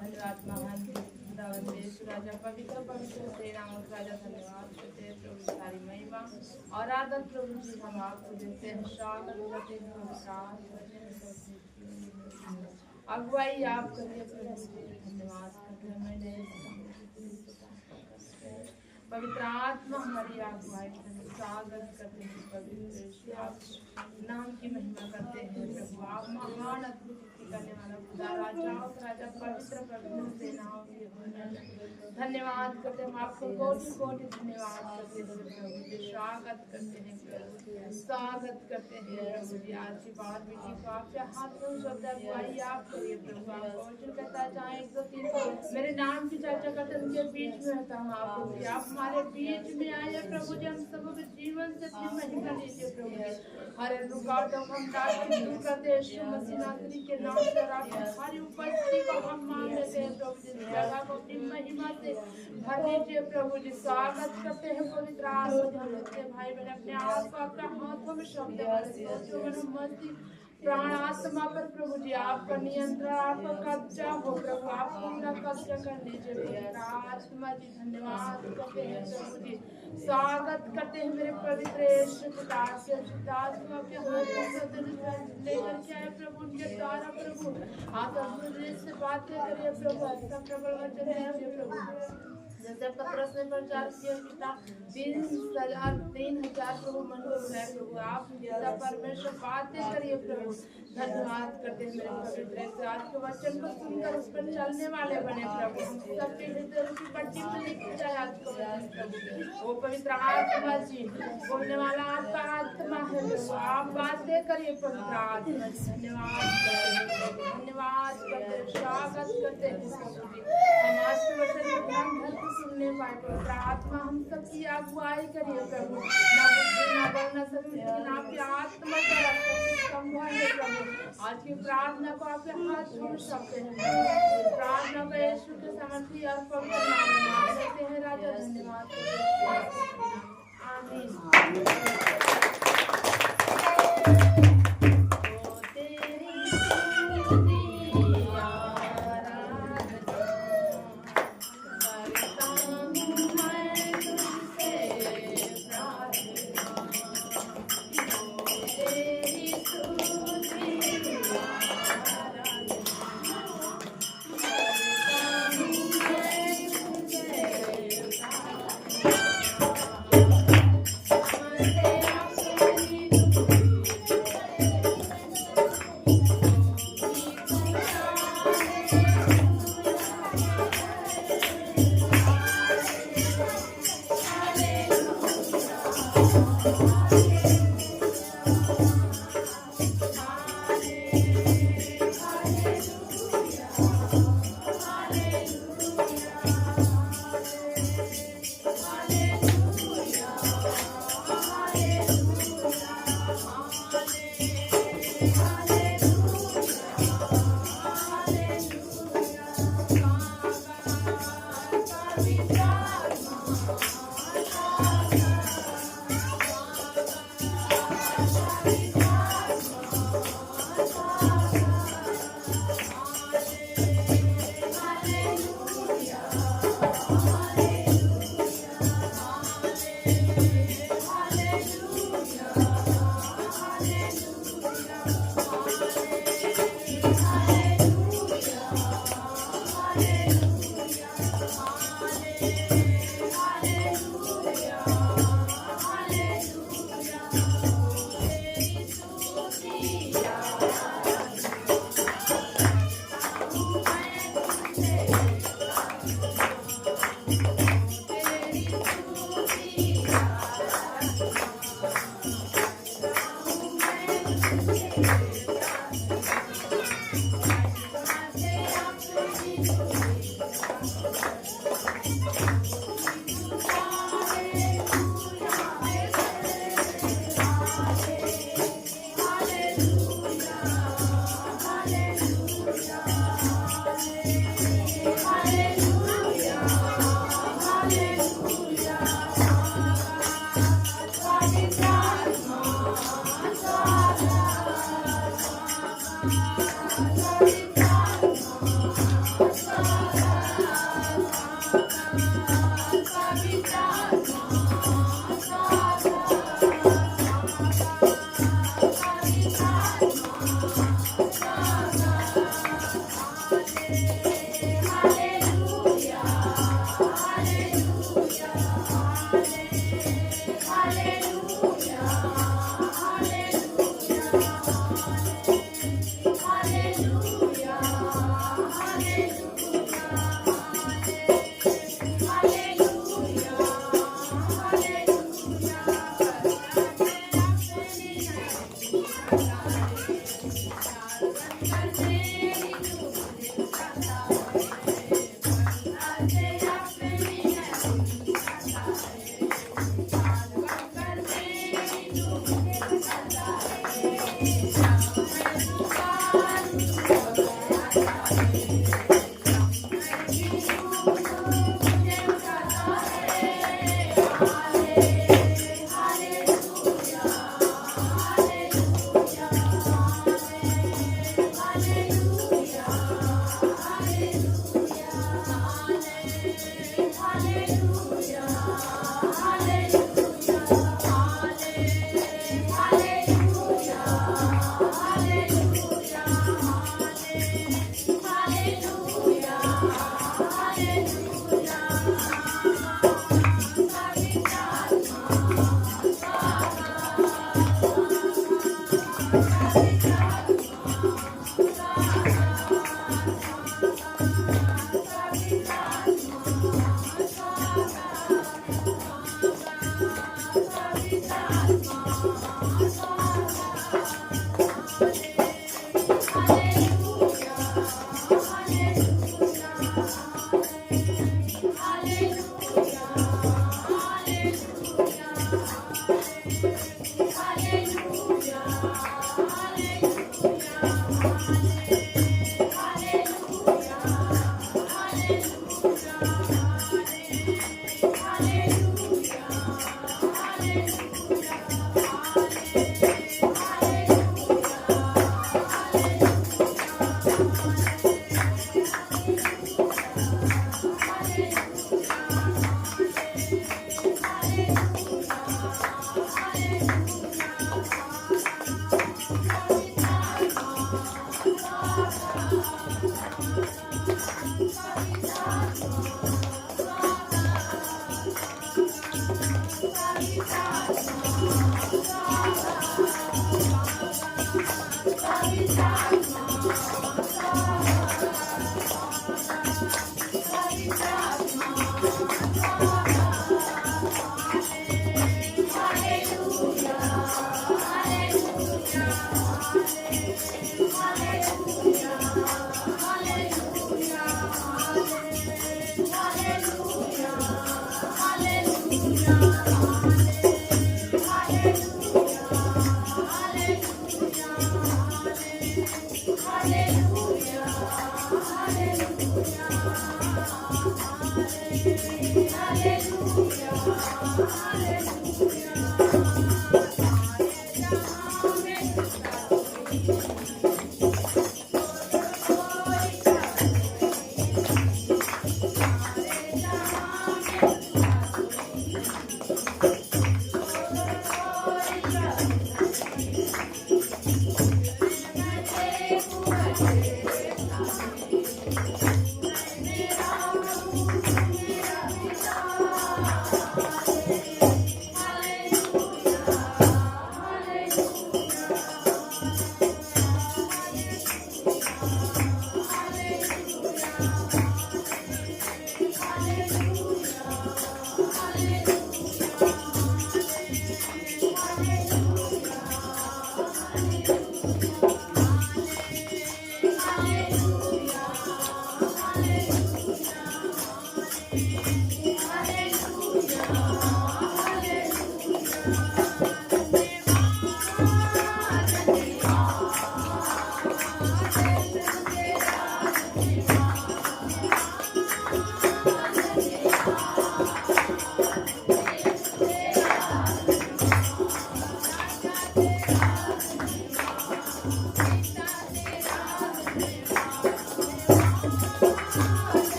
धन्यवाद महान देश राजा पवित्र पवित्र तेरा राजा धन्यवाद करते हैं प्रभु सारी महिमा और आदर प्रभु जी हम आपको देते हैं स्वागत करते हैं अगुवाई आप करिए प्रभु जी धन्यवाद करते हैं मैंने पवित्र आत्मा हमारी अगुवाई स्वागत करते हैं पवित्र आप नाम की महिमा करते हैं प्रभु आप महान अद्भुत करने वाला खुदा राजा पवित्र पवित्र सेनाओं के धन्यवाद करते हैं आपको कोटि कोटि धन्यवाद करते हैं प्रभु जी स्वागत करते हैं स्वागत करते हैं प्रभु जी आज की बात बेटी को आपके हाथ में शब्द अगुवाई आप करिए प्रभु आप वचन कहता चाहे 103 मेरे नाम की चर्चा करते उनके बीच में रहता हूँ आपको आप हमारे बीच में आए प्रभु जी हम सब के जीवन से अपनी महिमा लीजिए प्रभु जी हर रुकावटों को हम दूर करते हैं यीशु मसीह नासरी के नाम से आप हमारी उपस्थिति को हम मान लेते हैं प्रभु जी जगह को अपनी महिमा से भर लीजिए प्रभु जी स्वागत करते हैं पवित्र आत्मा भाई बहन अपने आप को अपने हाथों में शब्द मस्ती प्राण आत्मा पर प्रभु जी आपका नियंत्रण आपका कब्जा हो प्रभु आप पूरा कब्जा कर लीजिए पवित्र आत्मा जी धन्यवाद करते हैं प्रभु जी स्वागत करते हैं मेरे पवित्र यीशु पिता के आत्मा के हाथ लेकर के आए प्रभु उनके द्वारा प्रभु आप हृदय से बातें करिए प्रभु ऐसा प्रबल वचन दीजिए प्रभु जैसे पत्रस ने प्रचार किया पिता 3,000 प्रभु मन को बुलाए प्रभु आप पिता परमेश्वर बातें करिए प्रभु धन्यवाद करते हैं मेरे पवित्र से आज के वचन को सुनकर उस पर चलने वाले बने प्रभु सबके हृदय की पट्टी में लिख जाए आज को प्रभु वो पवित्र आत्मा जी बोलने वाला आपका आत्मा है प्रभु आप बातें करिए पवित्र आत्मा धन्यवाद करते स्वागत करते हम आज के वचन सुनने पाए पवित्र आत्मा हम सबकी अगुवाई करिए प्रभु ना बुद्धि ना बल ना शक्ति लेकिन आपकी आत्मा का संभाल ले प्रभु आज की प्रार्थना को आपके हाथ छोड़ सकते हैं प्रार्थना को यीशु के सामर्थ्य और पवित्र नाम में मांग लेते हैं राजा धन्यवाद आमीन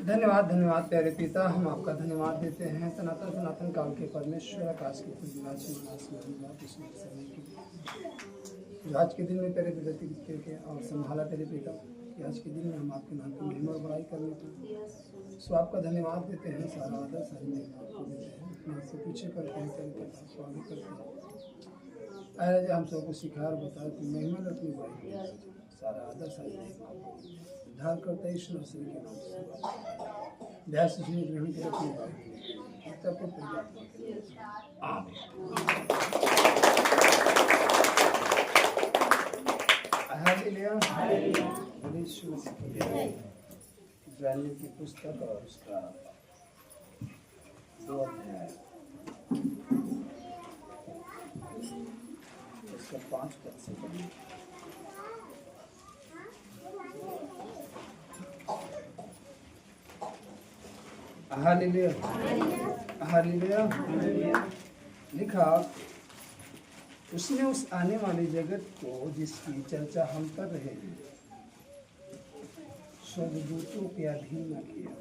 धन्यवाद धन्यवाद प्यारे पिता, हम आपका धन्यवाद देते हैं सनातन सनातन काल के परमेश्वर आकाश के पूजनाथ जो आज के दिन में तेरे विदति के और संभाला तेरे पिता कि आज के दिन में हम आपके नाम की महिमा और बड़ाई करने को सो आपका धन्यवाद देते हैं। सारा आदर सारी महिमा आपको देते हैं, अपने से पीछे करते हैं तेरे पिता स्वागत करते हैं। आज हम सबको सिखा और बताया कि महिमा अपनी बड़ाई सारा आदर सारी महिमा उद्धार करते ईश्वर श्री के नाम से दया से ग्रहण कर अपनी इब्रानियों की पुस्तक और उसका 2 अध्याय उसका 5 पद से पढ़िए। Hallelujah hallelujah. लिखा, उसने उस आने वाले जगत को जिसकी चर्चा हम कर रहे हैं स्वर्गदूतों के अधीन न किया।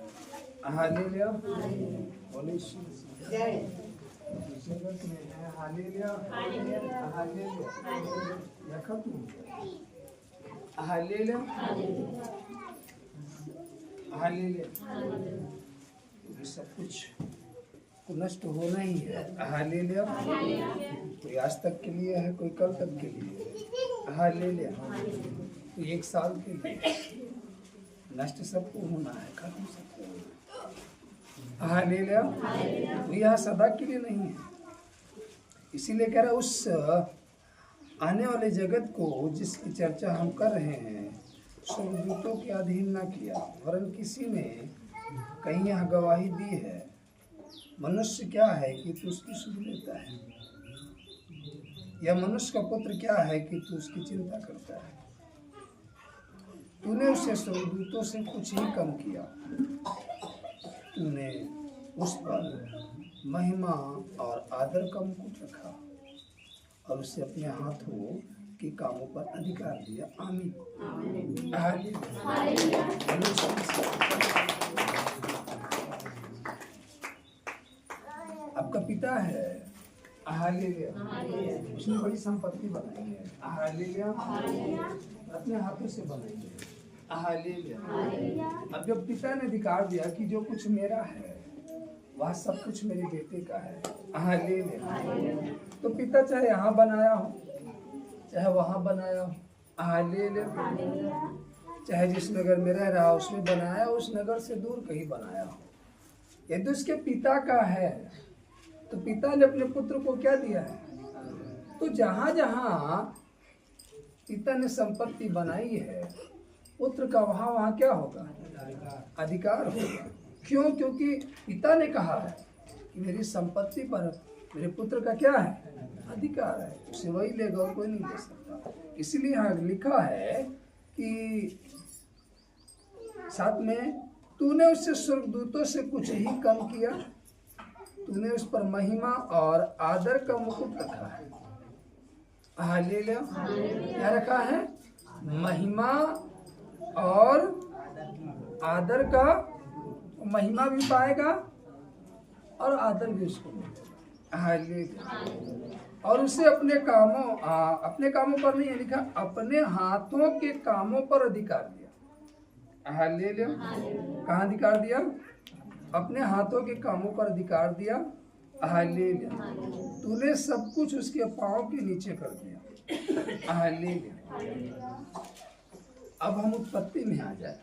हालेलुया बोले जगत में है। हालेलुया हालेलुया खत्म। Hallelujah hallelujah. सब कुछ को नष्ट होना ही है। हालेलुया। कोई आज तक के लिए है, कोई कल तक के लिए। हालेलुया। कोई 1 साल के लिए। नष्ट सबको होना है, खत्म सबको होना है। हालेलुया। कोई यहाँ सदा के लिए नहीं है। इसीलिए कह रहा उस आने वाले जगत को जिसकी चर्चा हम कर रहे हैं स्वर्गदूतों के अधीन न किया, वरन किसी ने कहीं यहाँ गवाही दी है। मनुष्य क्या है कि तू उसकी सुध लेता है, या मनुष्य का पुत्र क्या है कि तू उसकी चिंता करता है। तूने उसे स्वर्गदूतों से कुछ ही कम किया। तूने उस पर महिमा और आदर का मुकुट रखा और उसे अपने हाथों के कामों पर अधिकार दिया। आमीन। आपका पिता है। हालेलुया। उसने बड़ी संपत्ति बनाई है। हालेलुया। अपने हाथों से बनाई है। हालेलुया। अब जब पिता ने अधिकार दिया कि जो कुछ मेरा है वह सब कुछ मेरे बेटे का है। हालेलुया। तो पिता चाहे यहाँ बनाया हो चाहे वहाँ बनाया हो, हालेलुया, चाहे जिस नगर में रह रहा उसमें बनाया, उस नगर से दूर कहीं बनाया हो, यदि उसके पिता का है तो पिता ने अपने पुत्र को क्या दिया है? तो जहां जहां पिता ने संपत्ति बनाई है, पुत्र का वहां वहां क्या होगा? अधिकार होगा। क्यों? क्योंकि पिता ने कहा है कि मेरी संपत्ति पर मेरे पुत्र का क्या है? अधिकार है, उसे वही लेगा और कोई नहीं ले सकता। इसलिए यहाँ लिखा है कि साथ में, तूने उससे स्वर्गदूतों से कुछ ही कम किया, तूने उस पर महिमा और आदर का मुकुट रखा है। हालेलुया। क्या रखा है? महिमा और आदर का। महिमा भी पाएगा और आदर भी उसको मिलेगा। हालेलुया। और उसे अपने कामों पर नहीं है लिखा, अपने हाथों के कामों पर अधिकार दिया। हालेलुया। कहाँ अधिकार दिया? अपने हाथों के कामों पर अधिकार दिया। हालेलुया। तूने सब कुछ उसके पांव के नीचे कर दिया। हालेलुया। अब हम उत्पत्ति में आ जाए।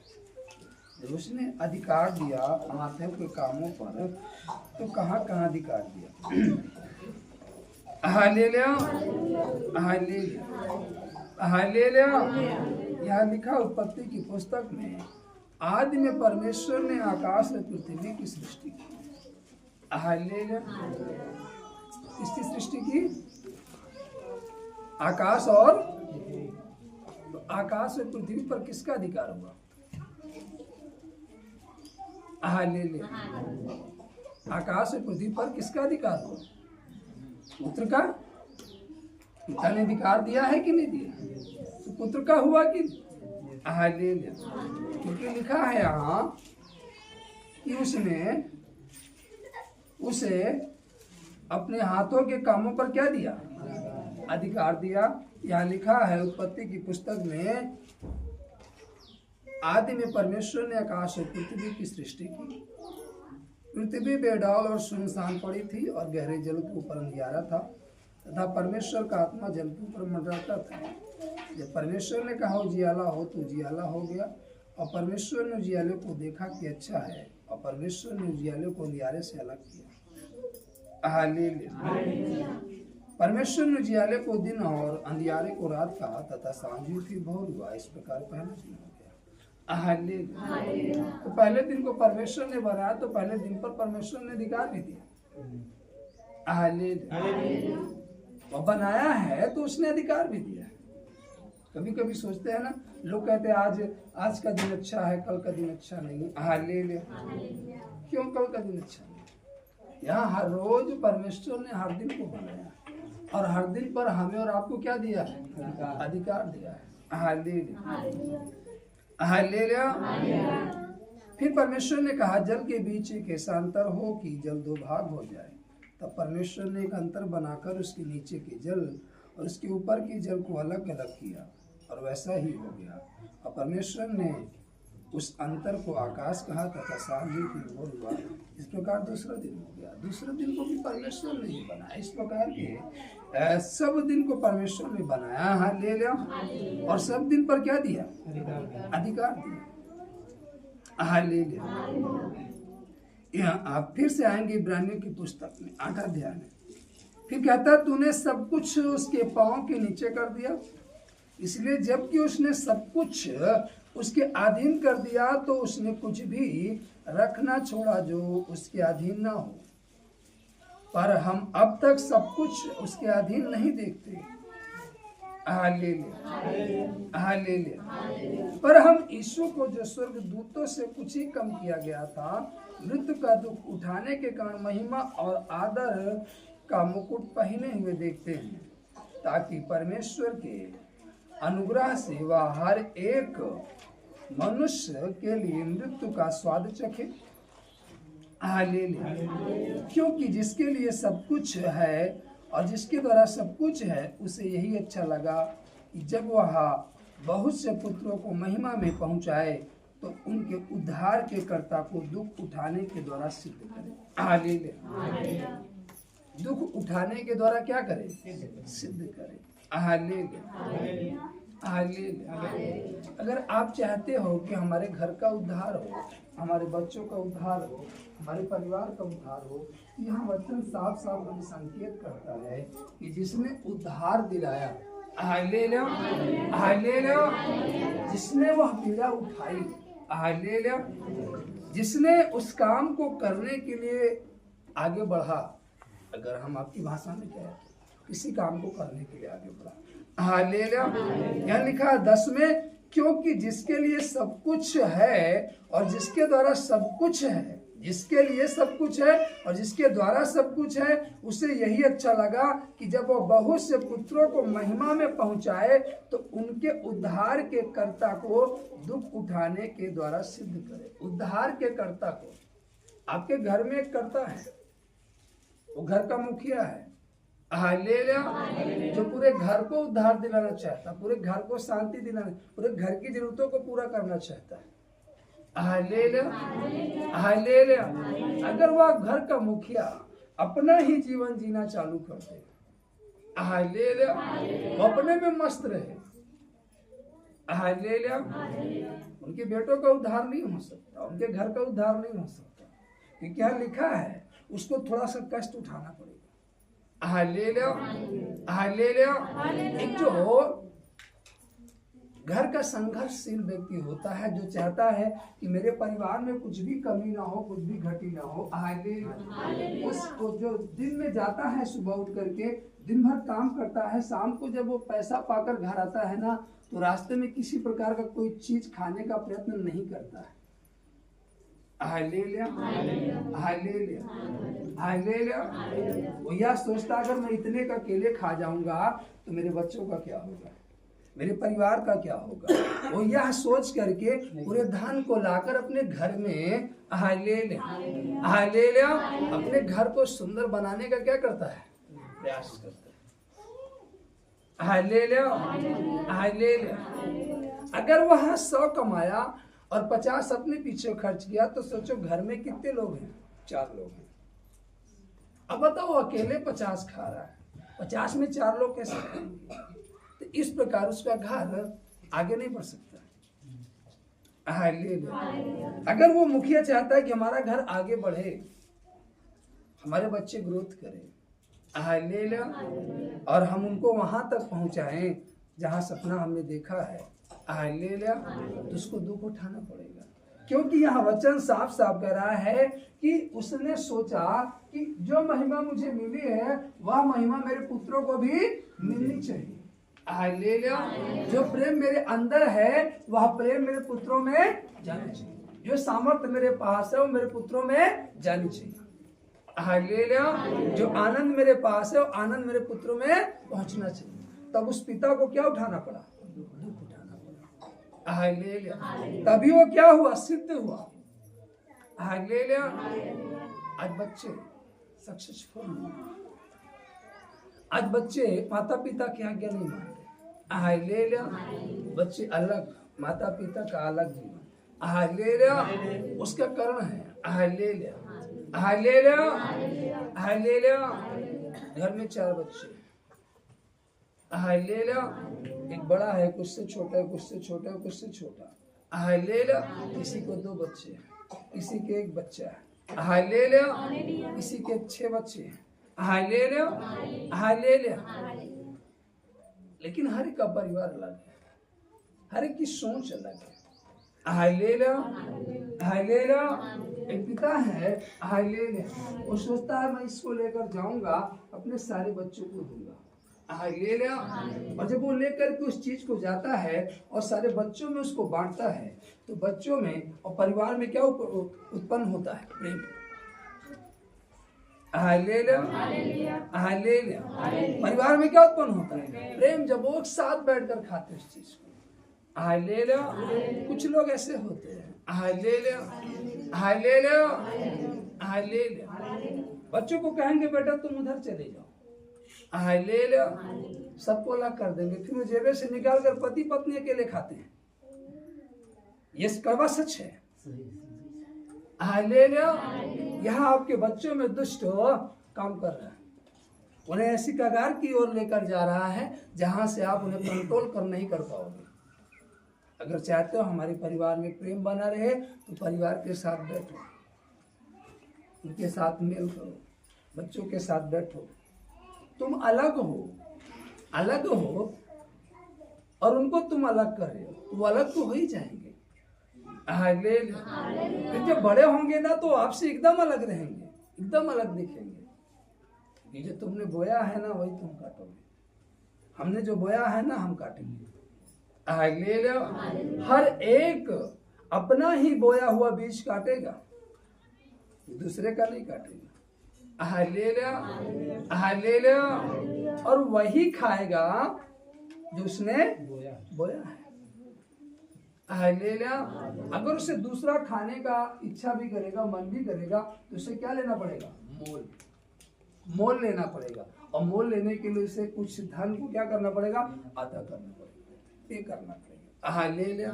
जब उसने अधिकार दिया हाथों के कामों पर, तो कहाँ कहाँ अधिकार दिया? हालेलुया। हालेलुया। हालेलुया। यहाँ लिखा उत्पत्ति की पुस्तक में, आदि में परमेश्वर ने आकाश और पृथ्वी की सृष्टि की। हालेलुया। किसकी सृष्टि की? आकाश और पृथ्वी पर किसका अधिकार हुआ? हालेलुया। आकाश और पृथ्वी पर किसका अधिकार हुआ? पुत्र का। पिता ने अधिकार दिया है कि नहीं दिया? तो पुत्र का हुआ कि? हालेलुया। क्योंकि लिखा है यहाँ कि उसने उसे अपने हाथों के कामों पर क्या दिया? अधिकार दिया। यहाँ लिखा है उत्पत्ति की पुस्तक में, आदि में परमेश्वर ने आकाश और पृथ्वी की सृष्टि की। पृथ्वी बेडौल और सुनसान पड़ी थी और गहरे जल के ऊपर अंधियारा था, तथा परमेश्वर का आत्मा जल के ऊपर मंडराता था। जब परमेश्वर ने कहा उजियाला हो, तो उजियाला हो गया। और परमेश्वर ने उजियाले को देखा कि अच्छा है, और परमेश्वर ने उजियाले को अंधियारे से अलग किया। हालेलुया। परमेश्वर ने उजियाले को दिन और अंधियारे को रात कहा, तथा सांझी थी भोर हुआ। इस प्रकार पहला दिन हो गया। हालेलुया। तो पहले दिन को परमेश्वर ने बनाया, तो पहले दिन पर परमेश्वर ने अधिकार भी दिया। हालेलुया। और बनाया है तो उसने अधिकार भी दिया। कभी कभी सोचते हैं ना, लोग कहते हैं आज का दिन अच्छा है, कल का दिन अच्छा नहीं। हालेलुया। क्यों कल का दिन अच्छा नहीं? यहाँ हर रोज परमेश्वर ने हर दिन को बनाया, और हर दिन पर हमें और आपको क्या दिया है? अधिकार दिया है। हालेलुया। हालेलुया। फिर परमेश्वर ने कहा, जल के बीच एक ऐसा अंतर हो कि जल दो भाग हो जाए। तब परमेश्वर ने एक अंतर बनाकर उसके नीचे के जल और उसके ऊपर के जल को अलग अलग किया, और वैसा ही हो गया। और परमेश्वर ने उस अंतर को आकाश कहा, तथा सांझी की भोर हुआ। इस प्रकार दूसरा दिन हो गया। दूसरे दिन को भी परमेश्वर ने ही बनाया। इस प्रकार के सब दिन को परमेश्वर ने बनाया। हालेलुया। और सब दिन पर क्या दिया? अधिकार दिया। हालेलुया। यहाँ आप फिर से आएंगे इब्रानियों की पुस्तक में 8 अध्याय में। फिर कहता, तूने सब कुछ उसके पांव के नीचे कर दिया। इसलिए जबकि उसने सब कुछ उसके अधीन कर दिया, तो उसने कुछ भी रखना छोड़ा जो उसके अधीन ना हो। पर हम अब तक सब कुछ उसके अधीन नहीं देखते। हालेलुया। हालेलुया। पर हम यीशु को, जो स्वर्गदूतों से कुछ ही कम किया गया था, मृत्यु का दुख उठाने के कारण महिमा और आदर का मुकुट पहने हुए देखते हैं, ताकि परमेश्वर के अनुग्रह से वह हर एक मनुष्य के लिए मृत्यु का स्वाद चखे। हालेलुया। क्योंकि जिसके लिए सब कुछ है और जिसके द्वारा सब कुछ है, उसे यही अच्छा लगा कि जब वह बहुत से पुत्रों को महिमा में पहुंचाए, तो उनके उद्धार के कर्ता को दुख उठाने के द्वारा सिद्ध करे। हालेलुया। दुख उठाने के द्वारा क्या करे? सिद्ध करे। हालेलुया। हालेलुया। अगर आप चाहते हो कि हमारे घर का उद्धार हो, हमारे बच्चों का उद्धार हो, हमारे परिवार का उद्धार हो, यहाँ वचन साफ साफ हमें संकेत करता है कि जिसने उद्धार दिलाया, हालेलुया हालेलुया, जिसने वह पीड़ा उठाई, हालेलुया, जिसने उस काम को करने के लिए आगे बढ़ा, अगर हम आपकी भाषा में कहें किसी काम को करने के लिए आगे बढ़ा, हालेलुया। यहाँ लिखा है 10 में, क्योंकि जिसके लिए सब कुछ है और जिसके द्वारा सब कुछ है, जिसके लिए सब कुछ है और जिसके द्वारा सब कुछ है, उसे यही अच्छा लगा कि जब वो बहुत से पुत्रों को महिमा में पहुंचाए तो उनके उद्धार के कर्ता को दुख उठाने के द्वारा सिद्ध करे। उद्धार के कर्ता को, आपके घर में एक कर्ता है, वो घर का मुखिया है, हालेलुया, जो पूरे घर को उद्धार दिलाना चाहता, पूरे घर को शांति दिलाना, पूरे घर की जरूरतों को पूरा करना चाहता है, हालेलुया हालेलुया। अगर वह घर का मुखिया अपना ही जीवन जीना चालू कर दे, हालेलुया, वो अपने में मस्त रहे, हालेलुया, उनके बेटों का उद्धार नहीं हो सकता, उनके घर का उद्धार नहीं हो सकता, क्योंकि यहाँ लिखा है उसको थोड़ा सा कष्ट उठाना पड़ेगा, हालेलुया हालेलुया। एक जो घर का संघर्षशील व्यक्ति होता है, जो चाहता है कि मेरे परिवार में कुछ भी कमी ना हो, कुछ भी घटी ना हो, हालेलुया, उसको जो दिन में जाता है, सुबह उठ करके दिन भर काम करता है, शाम को जब वो पैसा पाकर घर आता है ना, तो रास्ते में किसी प्रकार का कोई चीज खाने का प्रयत्न नहीं करता है, हालेलुया हालेलुया हालेलुया। वो यह सोचता अगर मैं इतने का केले खा जाऊंगा तो मेरे बच्चों का क्या होगा, मेरे परिवार का क्या होगा। वो यह सोच करके पूरे धन को लाकर अपने घर में, हालेलुया हालेलुया, अपने घर को सुंदर बनाने का क्या करता है, प्रयास करता है, हालेलुया हालेलुया। अगर वह 100 कमाया और 50 अपने पीछे खर्च किया तो सोचो घर में कितने लोग हैं, 4 लोग हैं। अब बताओ अकेले 50 खा रहा है, 50 में 4 लोग कैसे खाएंगे। तो इस प्रकार उसका घर आगे नहीं बढ़ सकता, हालेलुया। अगर वो मुखिया चाहता है कि हमारा घर आगे बढ़े, हमारे बच्चे ग्रोथ करें, हालेलुया, और हम उनको वहां तक पहुंचाएं जहां सपना हमने देखा है, हालेलुया, तो उसको दुख उठाना पड़ेगा, क्योंकि यह वचन साफ साफ कह रहा है कि उसने सोचा कि जो महिमा मुझे मिली है वह महिमा मेरे पुत्रों को भी मिलनी चाहिए, हालेलुया। जो प्रेम मेरे अंदर है वह प्रेम मेरे पुत्रों में जाना चाहिए, जो सामर्थ्य मेरे पास है वो मेरे पुत्रों में जानी चाहिए, हालेलुया। जो आनंद मेरे पास है वो आनंद मेरे पुत्रों में पहुंचना चाहिए। तब उस पिता को क्या उठाना पड़ा, दुख उठाना पड़ा, हालेलुया। तभी वो क्या हुआ, सिद्ध हुआ, हालेलुया। आज बच्चे सक्सेसफुल, आज बच्चे माता पिता की आज्ञा नहीं मानते, हालेलुया। बच्चे अलग, माता पिता का अलग जीवन, हालेलुया, उसका कारण है, हालेलुया हालेलुया हालेलुया। घर में 4 बच्चे, हालेलुया, एक बड़ा है, कुछ से छोटा है, कुछ से छोटा है, कुछ से छोटा, हालेलुया। किसी को 2 बच्चे, किसी के 1 बच्चा है, हालेलुया, किसी के 6 बच्चे, हालेलुया हालेलुया। लेकिन हर एक का परिवार अलग है, हर एक की सोच अलग है, हालेलुया हालेलुया। एक पिता है, हालेलुया, वो सोचता है मैं इसको लेकर जाऊंगा अपने सारे बच्चों को दूंगा, हालेलुया। और जब वो लेकर के उस चीज को जाता है और सारे बच्चों में उसको बांटता है तो बच्चों में और परिवार में क्या उत्पन्न होता है, प्रेम, हालेलुया हालेलुया। परिवार में क्या उत्पन्न होता है, प्रेम। जब वो एक साथ बैठकर खाते उस चीज को, हालेलुया। कुछ लोग ऐसे होते हैं, हालेलुया हालेलुया हालेलुया। बच्चों को कहेंगे बेटा तुम उधर चले जाओ, हालेलुया, सबको अलग कर देंगे, फिर वो जेबे से निकाल कर पति पत्नी अकेले खाते हैं। ये कड़वा सच है, हालेलुया। यहाँ आपके बच्चों में दुष्ट काम कर रहा है, उन्हें ऐसी कगार की ओर लेकर जा रहा है जहां से आप उन्हें कंट्रोल कर नहीं कर पाओगे। अगर चाहते हो हमारे परिवार में प्रेम बना रहे तो परिवार के साथ बैठो, उनके साथ मेल करो, बच्चों के साथ बैठो। तुम अलग हो और उनको तुम अलग कर रहे हो, वो अलग तो हो ही जाएंगे। फिर जब बड़े होंगे ना तो आपसे एकदम अलग रहेंगे, एकदम अलग दिखेंगे। ये जो तुमने बोया है ना वही तुम काटोगे, हमने जो बोया है ना हम काटेंगे। हर एक अपना ही बोया हुआ बीज काटेगा, दूसरे का नहीं काटेगा। हालेलुया। और वही खाएगा जो उसने बोया है। हालेलुया। अगर उसे दूसरा खाने का इच्छा भी करेगा, मन भी करेगा, तो उसे क्या लेना पड़ेगा? मोल लेना पड़ेगा। और मोल लेने के लिए उसे कुछ धन को क्या करना पड़ेगा? अदा करना पड़ेगा, पे करना पड़ेगा। हालेलुया।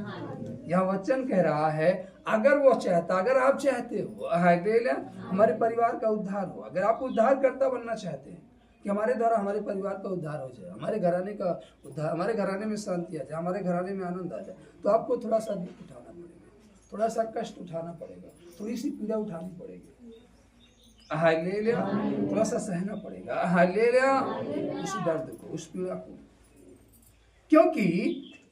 यह वचन कह रहा है अगर वो चाहता, अगर आप चाहते हो हालेलुया हमारे परिवार का उद्धार हो, अगर आप उद्धार करता बनना चाहते हैं कि हमारे द्वारा हमारे परिवार का उद्धार हो जाए, हमारे घराने का उद्धार, हमारे घराने में शांति आ जाए, हमारे घराने में आनंद आ जाए, तो आपको थोड़ा सा दुख उठाना पड़ेगा, थोड़ा सा कष्ट उठाना पड़ेगा, थोड़ी सी पीड़ा उठानी पड़ेगी। हालेलुया। थोड़ा सा सहना पड़ेगा। हालेलुया। उस दर्द को, उस पीड़ा को, क्योंकि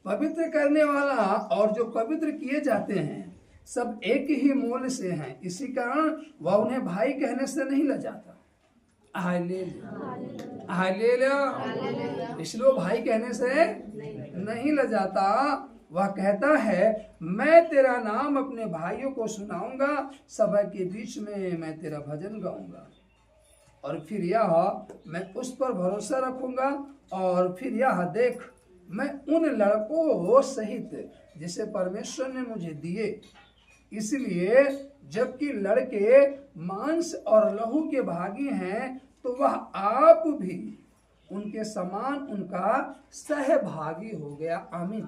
पवित्र करने वाला और जो पवित्र किए जाते हैं सब एक ही मूल से हैं, इसी कारण वह उन्हें भाई कहने से नहीं लजाता। हालेलुया। हालेलुया। इसलिए भाई कहने से नहीं लजाता, वह कहता है मैं तेरा नाम अपने भाइयों को सुनाऊंगा, सभा के बीच में मैं तेरा भजन गाऊंगा। और फिर यह मैं उस पर भरोसा रखूंगा, और फिर यह देख मैं उन लड़कों सहित जिसे परमेश्वर ने मुझे दिए, इसलिए जबकि लड़के मांस और लहू के भागी हैं तो वह आप भी उनके समान उनका सहभागी हो गया। आमीन।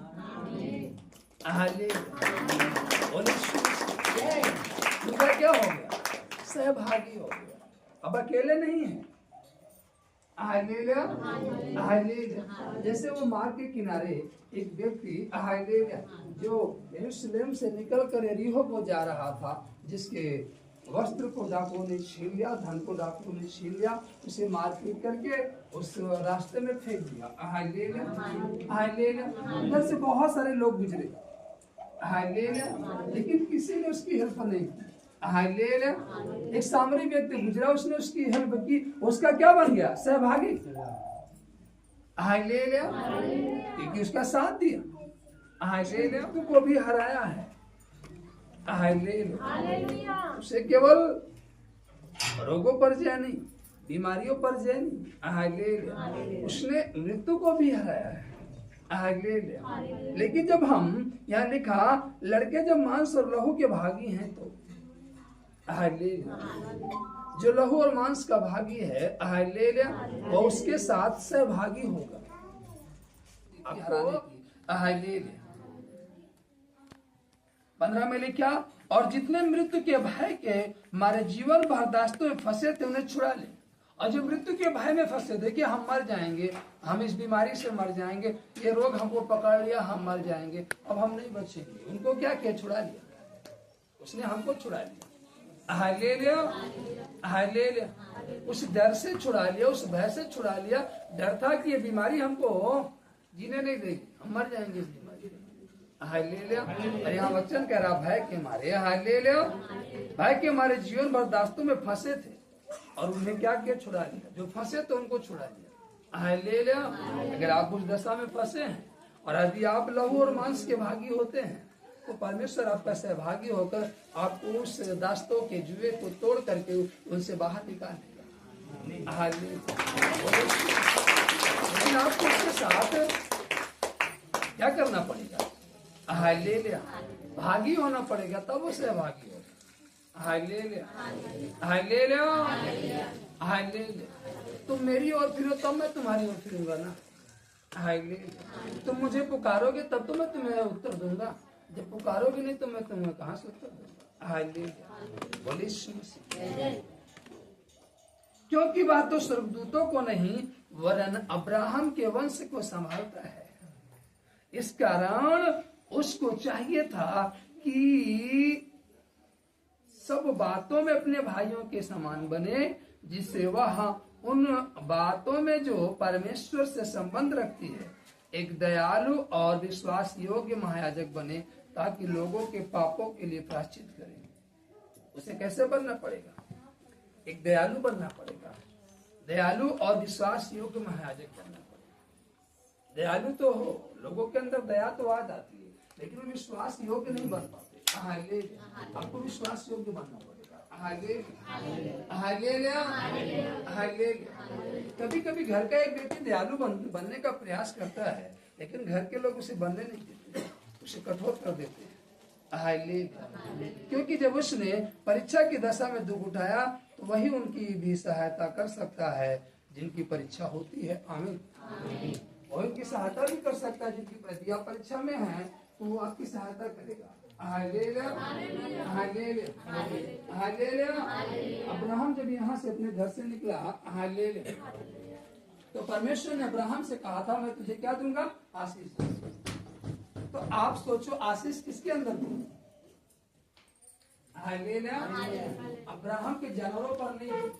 उनका क्या हो गया? सहभागी हो गया, अब अकेले नहीं है। हालेलुया। हालेलुया। जैसे वो मार्ग के किनारे एक व्यक्ति हालेलुया जो यरूशलेम से निकलकर यरीहो को जा रहा था, जिसके वस्त्र को डाकुओं ने छीन लिया, धन को डाकुओं ने छीन लिया, उसे मारपीट करके उस रास्ते में फेंक दिया। हालेलुया। हालेलुया। उधर से बहुत सारे लोग गुजरे, हालेलुया, लेकिन किसी ने उसकी हेल्प नहीं की। हालेलुया। एक सामरी व्यक्ति गुजरा, उसने उसकी हेल्प की, उसका क्या बन गया? सहभागी। हालेलुया। क्योंकि उसका साथ दिया। हालेलुया। को भी हराया है। हालेलुया। उसे केवल रोगों पर जय नहीं, बीमारियों पर जय नहीं, हालेलुया, उसने मृत्यु को भी हराया है। हालेलुया। लेकिन जब हम यहाँ लिखा लड़के जब मांस और लहू के भागी हैं तो हालेलुया, जो लहू और मांस का भागी है हालेलुया वो उसके साथ सहभागी होगा हराने की। हालेलुया। 15 में लिखा और जितने मृत्यु के भय के हमारे जीवन भर दास्तों में फंसे थे उन्हें छुड़ा ले। और जो मृत्यु के भय में फंसे थे कि हम मर जाएंगे, हम इस बीमारी से मर जाएंगे, ये रोग हमको पकड़ लिया, हम मर जाएंगे, अब हम नहीं बचेंगे, उनको क्या किया? छुड़ा लिया, उसने हमको छुड़ा लिया। हालेलुया। हालेलुया। उस डर से छुड़ा लिया, उस भय से छुड़ा लिया। डर था कि ये बीमारी हमको जीने नहीं देगी, हम मर जाएंगे इस बीमारी में। हालेलुया। और यहाँ वचन कह रहा भय के मारे, हालेलुया, भय के मारे जीवन भर दास्तों में फंसे थे और उन्हें क्या किया? छुड़ा लिया। जो फंसे तो उनको छुड़ा लिया। हालेलुया। अगर आप उस दशा में फंसे हैं और यदि आप लहू और मांस के भागी होते हैं तो परमेश्वर आपका सहभागी होकर आपको उस दास्तों के जुए को तोड़ करके उनसे बाहर निकाल देगा। हालेलुया। लेकिन आपको उसके साथ क्या करना पड़ेगा? हालेलुया, भागी होना पड़ेगा, तब वो सहभागी होगा। हालेलुया। हालेलुया। हालेलुया। तुम मेरी ओर फिरो तब मैं तुम्हारी ओर फिरूंगा ना। हालेलुया। तुम मुझे पुकारोगे तब तो मैं तुम्हें उत्तर दूंगा, जब पुकारोगे नहीं तो मैं तुम्हें कहां से उत्तर दूंगा। हालेलुया। बोलिए क्योंकि वह तो स्वर्गदूतों को नहीं वरन अब्राहम के वंश को संभालता है। इस कारण उसको चाहिए था कि सब बातों में अपने भाइयों के समान बने, जिससे वह उन बातों में जो परमेश्वर से संबंध रखती है एक दयालु और विश्वास योग्य महायाजक बने, ताकि लोगों के पापों के लिए प्रायश्चित करे। उसे कैसे बनना पड़ेगा? एक दयालु बनना पड़ेगा, दयालु और विश्वास योग्य महायाजक बनना पड़ेगा। दयालु तो हो, लोगों के अंदर दया तो आ जाती है, लेकिन वो विश्वास योग्य नहीं बन पाते। आपको विश्वास योग्य बनना पड़ेगा। कभी कभी घर का एक व्यक्ति दयालु बनने का प्रयास करता है, लेकिन घर के लोग उसे बनने नहीं देते, उसे कठोर कर देते हैं। क्योंकि जब उसने परीक्षा की दशा में दुख उठाया तो वही उनकी भी सहायता कर सकता है जिनकी परीक्षा होती है। आमीन। और उनकी सहायता भी कर सकता है जिनकी परीक्षा में है, तो वो आपकी सहायता करेगा। अब्राहम जब यहाँ से अपने घर से निकला, तो परमेश्वर ने अब्राहम से कहा था मैं तुझे क्या दूंगा? आशीष। तो आप सोचो आशीष किसके अंदर दूंगा? अब्राहम के जानवरों पर नहीं थी,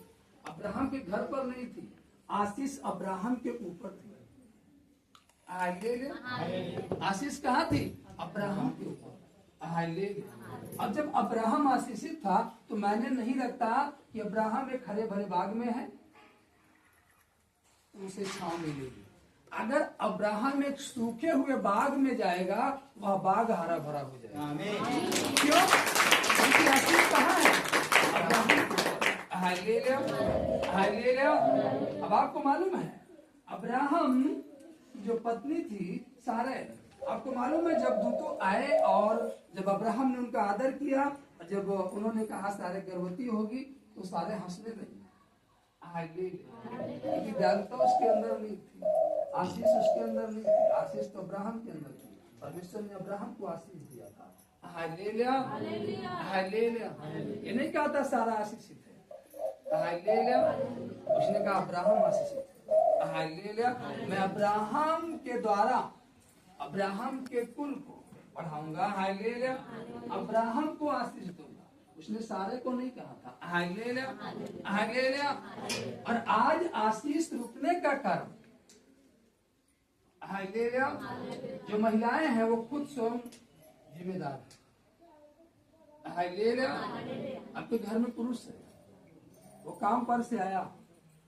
अब्राहम के घर पर नहीं थी, आशीष अब्राहम के ऊपर थी। आशीष कहाँ थी? अब्राहम के ऊपर। अब जब अब्राहम आशीषित था तो मैंने नहीं लगता कि अब्राहम एक हरे भरे बाग में है तो उसे छांव मिलेगी। अगर अब्राहम एक सूखे हुए बाग में जाएगा, वह बाग हरा भरा हो जाएगा। क्यों? क्योंकि आशीष कहाँ है? अब्राहम के ऊपर। अब आपको मालूम है अब्राहम जो पत्नी थी सारे, आपको मालूम है जब दूतों आए और जब अब्राहम ने उनका आदर किया, जब उन्होंने कहा सारे गर्भवती होगी, तो सारे हंसने लगे। क्योंकि दयालुता उसके अंदर नहीं थी, आशीष उसके अंदर नहीं थी, आशीष तो अब्राहम के अंदर थी। परमेश्वर ने अब्राहम को आशीष दिया था। ये नहीं कहा था सारा आशीषित है, उसने कहा अब्राहम आशीषित है। मैं अब्राहम के द्वारा अब्राहम के कुल को बढ़ाऊंगा। अब्राहम को आशीष दूंगा। उसने सारे को नहीं कहा था। और आज आशीष रुकने का कारण जो महिलाएं हैं वो खुद स्वयं जिम्मेदार है। आपके घर में पुरुष है, वो काम पर से आया,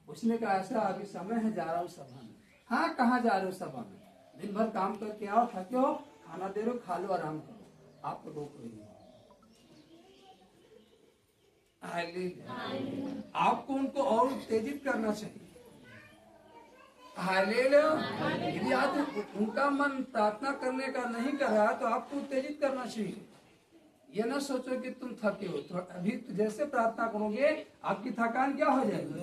उसने कहा ऐसा अभी समय है, जा रहा हूँ सभा में। हाँ, कहाँ जा रहे हो? सभा में। दिन भर काम करके आओ, थके हो, खाना दे रहे हो, खा लो, आराम करो, आपको रोक रही है। आपको उनको और उत्तेजित करना चाहिए। यदि आज उनका मन प्रार्थना करने का नहीं कर रहा तो आपको उत्तेजित करना चाहिए। ये ना सोचो कि तुम थके हो, तो अभी जैसे प्रार्थना करोगे आपकी थकान क्या हो जाएगी?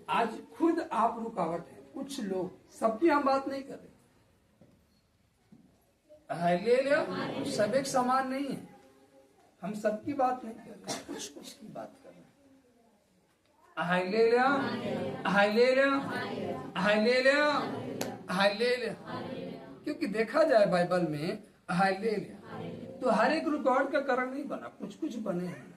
आज खुद आप रुकावट है। कुछ लोग, सबकी हम बात नहीं कर रहे, सब एक समान नहीं है, हम सबकी बात नहीं कर रहे, कुछ कुछ की बात कर रहे हैं। क्योंकि देखा जाए बाइबल में तो हर एक रुकावट का कारण नहीं बना, कुछ कुछ बने हैं।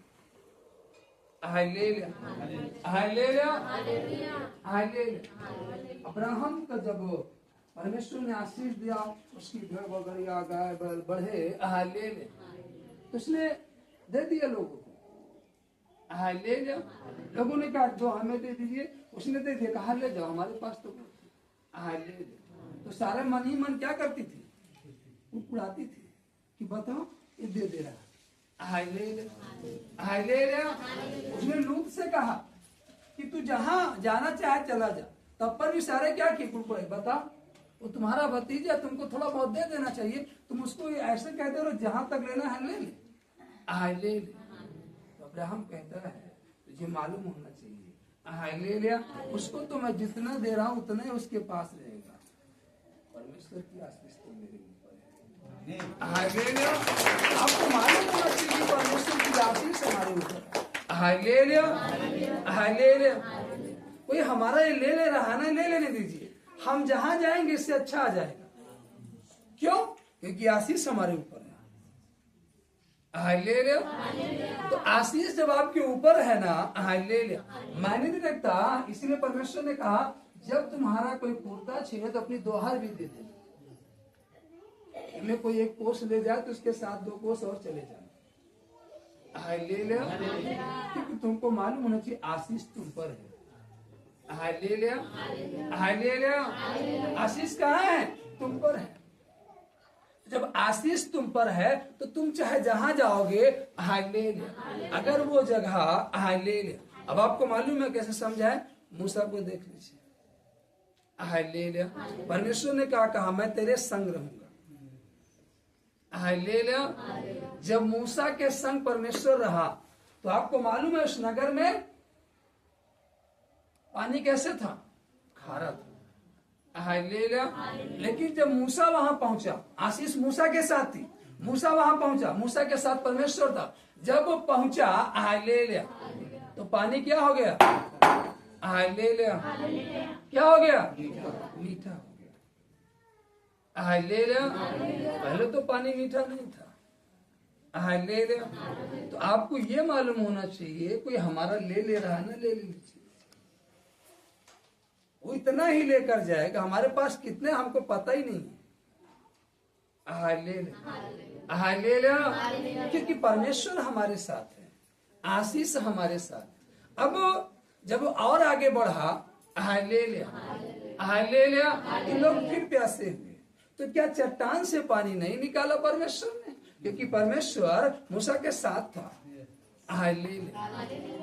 अब्राहम का जब परमेश्वर ने आशीष दिया, उसकी भेड़ बकरियां गाय बैल बढ़े, तो उसने दे दिया लोगों को। लोगों ने कहा जो हमें दे दीजिए, उसने दे दिया, कहा ले जाओ, हमारे पास तो तो सारे मन ही मन क्या करती थी? उड़ाती थी कि बताओ ये दे रहा। उसने लूत से कहा कि तू जहां जाना चाहे चला जा, तब पर भी सारे क्या किए? कुड़कुड़े। बता, वो तुम्हारा भतीजा, तुमको थोड़ा बहुत दे देना चाहिए, तुम उसको ऐसे कहते हो जहां तक लेना है ले ले। तो अब्राहम कहता है तुझे मालूम होना चाहिए, ले लिया उसको, तो मैं जितना दे रहा हूं उतना ही उसके पास रहेगा। परमेश्वर की आशीष तो मेरे ऊपर है। आपको मालूम होना चाहिए परमेश्वर की आशीष हमारे ऊपर हाय ले लिया, हाय ले लिया। कोई हमारा ये ले ले रहा है ना, ले लेने दीजिए, हम जहां जाएंगे इससे अच्छा आ जाएगा। क्यों? क्योंकि आशीष हमारे ऊपर है। हाय ले लिया। तो आशीष जब आपके ऊपर है ना, हाय ले लिया, मायने नहीं रखता। इसीलिए परमेश्वर ने कहा जब तुम्हारा कोई कुर्ता छीने तो अपनी दोहार भी दे दे। में कोई एक कोस ले जाए तो उसके साथ 2 कोस और चले जाए। हाय ले लिया, क्योंकि तुमको मालूम होना चाहिए आशीष तुम पर है। हाय ले लिया, हाय ले लिया। आशीष कहाँ है? तुम पर है। जब आशीष तुम पर है तो तुम चाहे जहां जाओगे हाय ले लिया। अगर वो जगह हाय ले लिया, अब आपको मालूम है कैसे समझाए? मूसा को देख लीजिए, हाय ले लिया। परमेश्वर ने क्या कहा? मैं तेरे संग रहूंगा। हाय ले लिया। जब मूसा के संग परमेश्वर रहा तो आपको मालूम है उस नगर में पानी कैसे था? खारा था। हाय ले लिया। लेकिन जब मूसा वहां पहुंचा, आशीष मूसा के साथ थी, मूसा वहां पहुंचा, मूसा के साथ परमेश्वर था। जब वो पहुंचा हाय ले लिया तो पानी क्या हो गया? हाय ले लिया। क्या हो गया? मीठा हो गया। हाय ले लिया। पहले तो पानी मीठा नहीं था। हाय ले लिया। तो आपको ये मालूम होना चाहिए कोई हमारा ले रहा है ना, ले लीजिए। वो इतना ही लेकर जाएगा, हमारे पास कितने हमको पता ही नहीं है। हाय ले लिया, हाय ले लिया, क्योंकि परमेश्वर हमारे साथ है, आशीष हमारे साथ। अब जब वो और आगे बढ़ा, हाय ले लिया, हाय ले लिया, तो लोग फिर प्यासे हुए। तो क्या चट्टान से पानी नहीं निकाला परमेश्वर ने? क्योंकि परमेश्वर मूसा के साथ था। हाय ले लिया,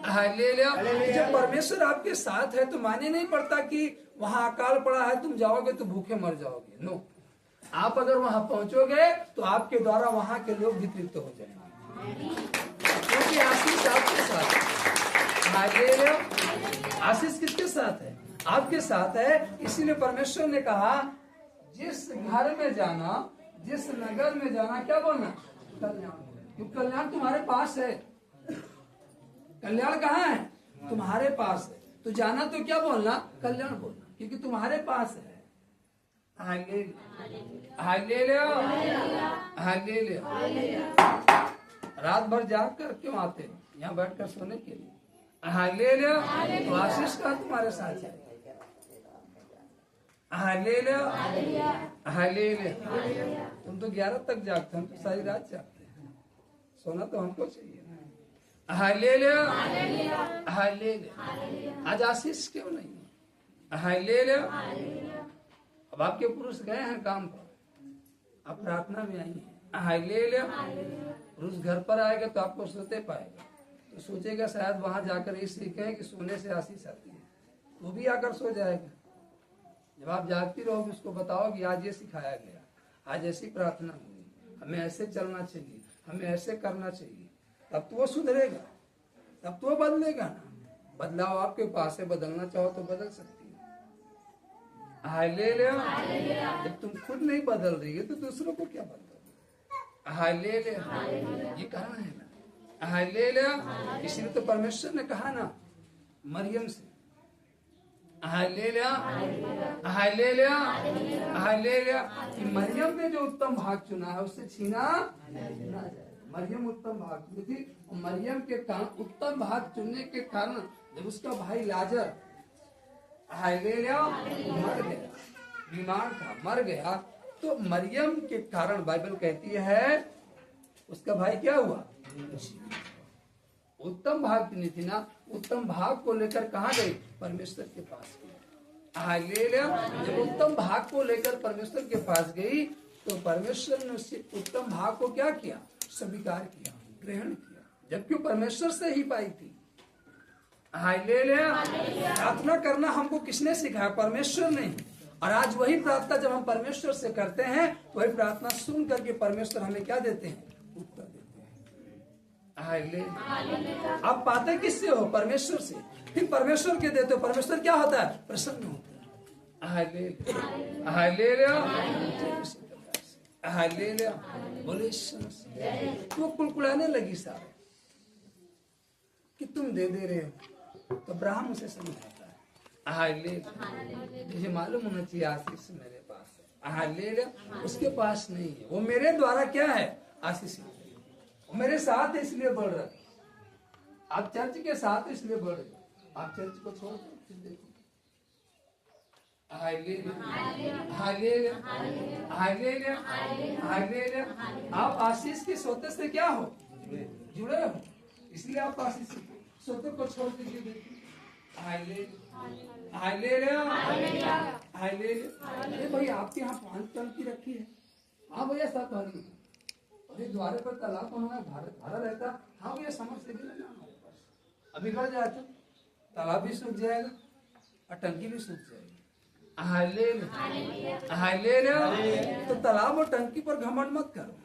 हाय ले लिया। जब परमेश्वर आपके साथ है तो माने नहीं पड़ता कि वहां अकाल पड़ा है तुम जाओगे तो भूखे मर जाओगे। नो, आप अगर वहां पहुंचोगे तो आपके द्वारा वहां के लोग भी तृप्त हो जाएंगे, क्योंकि आशीष आपके साथ है। हाय ले लिया। आशीष किसके साथ है? आपके साथ है। इसीलिए परमेश्वर ने कहा जिस घर में जाना, जिस नगर में जाना, क्या बोलना? कल्याण। क्योंकि कल्याण तुम्हारे पास है। कल्याण कहाँ है? तुम्हारे पास है। तो जाना तो क्या बोलना? कल्याण बोलना, क्योंकि तुम्हारे पास है। हाय ले लिया, हाय ले लिया, हाय ले लिया। रात भर जाग कर क्यों आते हो? यहाँ बैठ कर सोने के लिए। हाय ले लिया। तो आशीष का तुम्हारे साथ है। हाय ले लिया, हाय ले लिया। तुम तो 11 तक जागते, हम तो सारी रात जागते हैं। सोना तो हमको चाहिए। हाय ले लिया, हाय ले लिया। आज आशीष क्यों नहीं? हाय ले लिया। अब आपके पुरुष गए हैं काम पर, आप प्रार्थना में आई हैं। हाय ले लिया। पुरुष घर पर आएगा तो आपको सोते पाएगा, तो सोचेगा शायद वहां जाकर ये सीखे कि सोने से आशीष आती है, वो भी आकर सो जाएगा। जब आप जागती रहोगे उसको बताओगे आज ये सिखाया गया, आज ऐसी प्रार्थना हुई, हमें ऐसे चलना चाहिए, हमें ऐसे करना चाहिए, तब तो वो सुधरेगा, तब तो वो बदलेगा ना। बदलाव आपके पास है, बदलना चाहो तो बदल सकती है। हाय ले लिया। जब तुम खुद नहीं बदल रही है तो दूसरों को क्या बदलोगे? हाय ले लिया, ये कहना है ना। हाय ले लिया। इसलिए तो परमेश्वर ने कहा ना मरियम से, हाय ले लिया, हाय ले लिया, हाय ले लिया। कि मरियम ने जो उत्तम भाग चुना है उससे छीना ना जाए। मरियम उत्तम भाग चुनी थी, मरियम के उत्तम भाग चुनने के कारण जब उसका भाई लाजर हाय ले लिया मर गया, बीमार था, मर गया, तो मरियम के कारण बाइबल कहती है उसका भाई क्या हुआ? उत्तम भाग चुनी थी ना, उत्तम भाग को लेकर कहाँ गई? परमेश्वर के पास गई। हाय ले लिया। जब उत्तम भाग को लेकर परमेश्वर के पास गई तो परमेश्वर ने उससे उत्तम भाग को क्या किया? स्वीकार किया, ग्रहण किया, जबकि परमेश्वर से ही पाई थी। हाय ले लिया। प्रार्थना करना हमको किसने सिखाया? परमेश्वर ने। और आज वही प्रार्थना जब हम परमेश्वर से करते हैं, वही प्रार्थना सुन करके परमेश्वर हमें क्या देते हैं? उत्तर देते हैं। हाय ले। आप पाते किससे हो? परमेश्वर से। फिर परमेश्वर के देते हो, परमेश्वर क्या होता है? प्रसन्न होता है। हाय ले, हाय ले लिया, हाय ले लिया। बोले वो कुलकुलाने लगी सारे। कि तुम दे रहे हो, तो अब्राहम उसे समझाता है, हाँ ले ले, मुझे मालूम होना चाहिए आशीष मेरे पास है, हाँ ले ले, उसके पास नहीं है, वो मेरे द्वारा क्या है आशीष, वो मेरे साथ है इसलिए बढ़ रहा है। आप चर्च के साथ इसलिए बढ़ रहे, आप चर्च को छोड़ दो, फिर देखो आप आशीष के सोते से क्या हो, जुड़े हो, इसलिए आप आशीष सोते को छोड़ दीजिए। देखिए भाई आपके यहाँ 5 टंकी रखी है, हाँ भैया 7 भरी, अरे द्वारे पर तालाब बनवा भरा रहता, हाँ भैया समझ से भी लेना हमारे पास, अभी कर जाए तो तालाब भी सूख जाएगा और टंकी भी सूख जाएगी। तो तालाब और टंकी पर घमंड मत करो,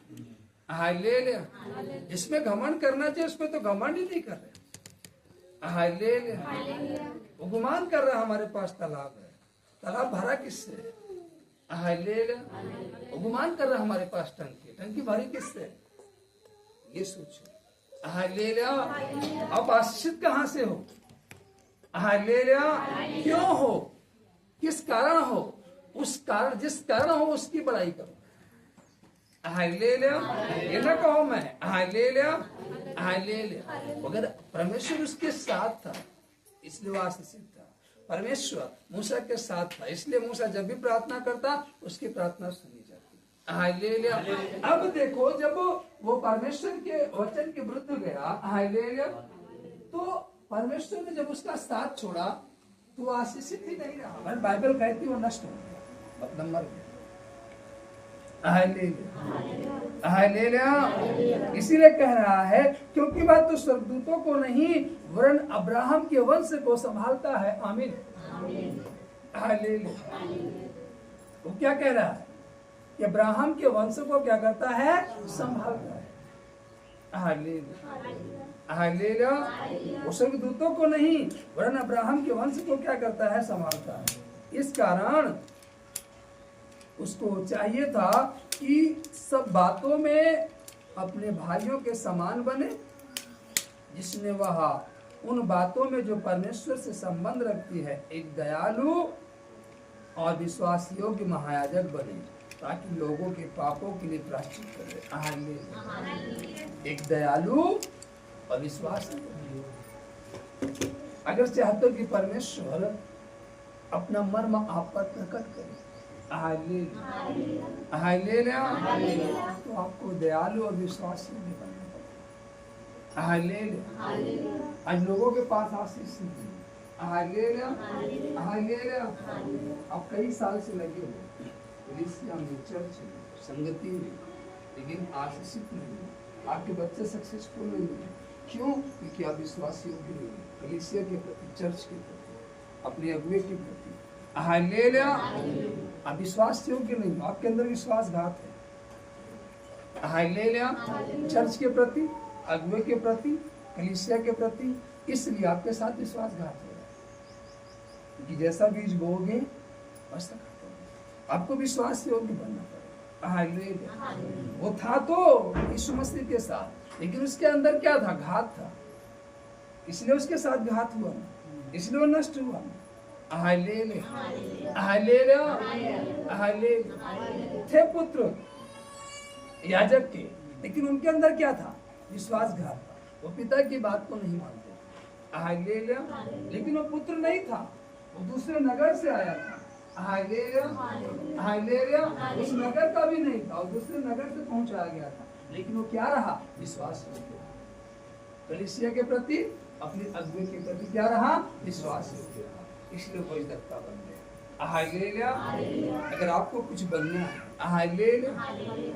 इसमें घमंड करना चाहिए, उसमें तो घमंड ही नहीं कर रहे, वो गुमान कर रहा हमारे पास तालाब है, तालाब भरा किससे, वो गुमान कर रहा हमारे पास टंकी, टंकी भरी किससे, ये सोचो। आप आशीषित कहाँ से हो, क्यों हो, किस कारण हो, उस कारण जिस कारण हो उसकी बड़ाई करो, ये ना कहो मैं अगर परमेश्वर उसके साथ था इसलिए वो आशीषित था, परमेश्वर मूसा के साथ था इसलिए मूसा जब भी प्रार्थना करता उसकी प्रार्थना सुनी जाती। अब देखो जब वो परमेश्वर के वचन के विरुद्ध गया, तो परमेश्वर ने जब उसका साथ छोड़ा तो वो आशीषित ही नहीं रहा, बाइबल कहती वो नष्ट हो गया, मतलब मर गया। इसीलिए कह रहा है क्योंकि वह तो स्वर्गदूतों को नहीं वरन अब्राहम के वंश को संभालता है। आमीन। वो क्या कह रहा है कि अब्राहम के वंश को क्या करता है, संभालता है। वो स्वर्गदूतों को नहीं वरन अब्राहम के वंश को क्या करता है, संभालता है। इस कारण उसको चाहिए था कि सब बातों में अपने भाइयों के समान बने, जिसने वह उन बातों में जो परमेश्वर से संबंध रखती है एक दयालु और विश्वास योग्य महायाजक बने, ताकि लोगों के पापों के लिए प्रायश्चित करे। एक दयालु और विश्वास, अगर चाहते हो कि परमेश्वर अपना मर्म आप पर प्रकट करे, तो आपको दयालु और विश्वासी बनना पड़ेगा। आज लोगों के पास आशीष नहीं, आप कई साल से लगे हो कलीसिया में, चर्च में, संगति में, लेकिन आशीषित नहीं, आपके बच्चे सक्सेसफुल नहीं है। क्यों? क्योंकि आप विश्वासी योग्य नहीं है, कलीसिया के प्रति, चर्च के प्रति, अपने अगुवे के प्रति। आप विश्वास योग्य नहीं, आपके अंदर विश्वासघात है। चर्च के प्रति, अगुवे के प्रति, कलीसिया के प्रति, इसलिए आपके साथ विश्वासघात हो रहा है। क्योंकि जैसा बीज बोओगे वैसा काटोगे। आपको विश्वास योग्य बनना पड़ेगा। वो था तो यीशु मसीह के साथ, लेकिन उसके अंदर क्या था, घात था, इसलिए उसके साथ घात हुआ, इसलिए वो नष्ट हुआ। थे पुत्र याजक के, लेकिन उनके अंदर क्या था, विश्वासघात था। वो पिता की बात को नहीं मानते। लेकिन वो पुत्र नहीं था, वो दूसरे नगर से आया था। उस नगर का भी नहीं था, और दूसरे नगर से पहुंचाया गया था, लेकिन वो क्या रहा, विश्वास। कलीसिया के प्रति, अपने अगुवे के प्रति क्या रहा, विश्वास। इसलिए कोई दत्ता बन गया। अगर आपको कुछ बनना है,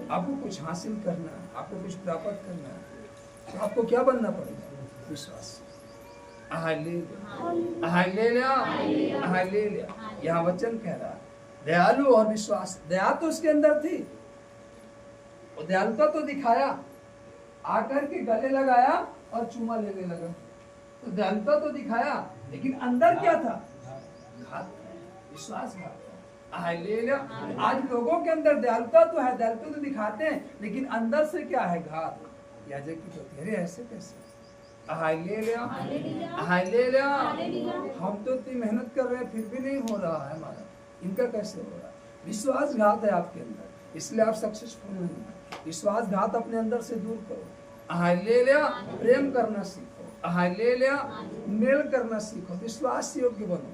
आपको कुछ हासिल करना है, आपको कुछ प्राप्त करना है, तो आपको क्या बनना पड़ेगा, विश्वास। यहाँ वचन कह रहा है दयालु और विश्वास। दया तो उसके अंदर थी, वो दयालुता तो दिखाया, आकर के गले लगाया और चूमा लेने लगा, तो दयालुता तो दिखाया, लेकिन अंदर क्या था, विश्वासघात। आज लोगों के अंदर दयालुता तो है, दयालुता तो दिखाते हैं, लेकिन अंदर से क्या है, घात। याजक की प्रति, अरे ऐसे कैसे, हालेलुया, हालेलुया। हम तो इतनी मेहनत कर रहे हैं फिर भी नहीं हो रहा है हमारा, इनका कैसे हो रहा है? विश्वासघात है आपके अंदर, इसलिए आप सक्सेसफुल नहीं। विश्वासघात अपने अंदर से दूर करो। हालेलुया। प्रेम करना सीखो। हालेलुया। मेल करना सीखो। विश्वास योग्य बनो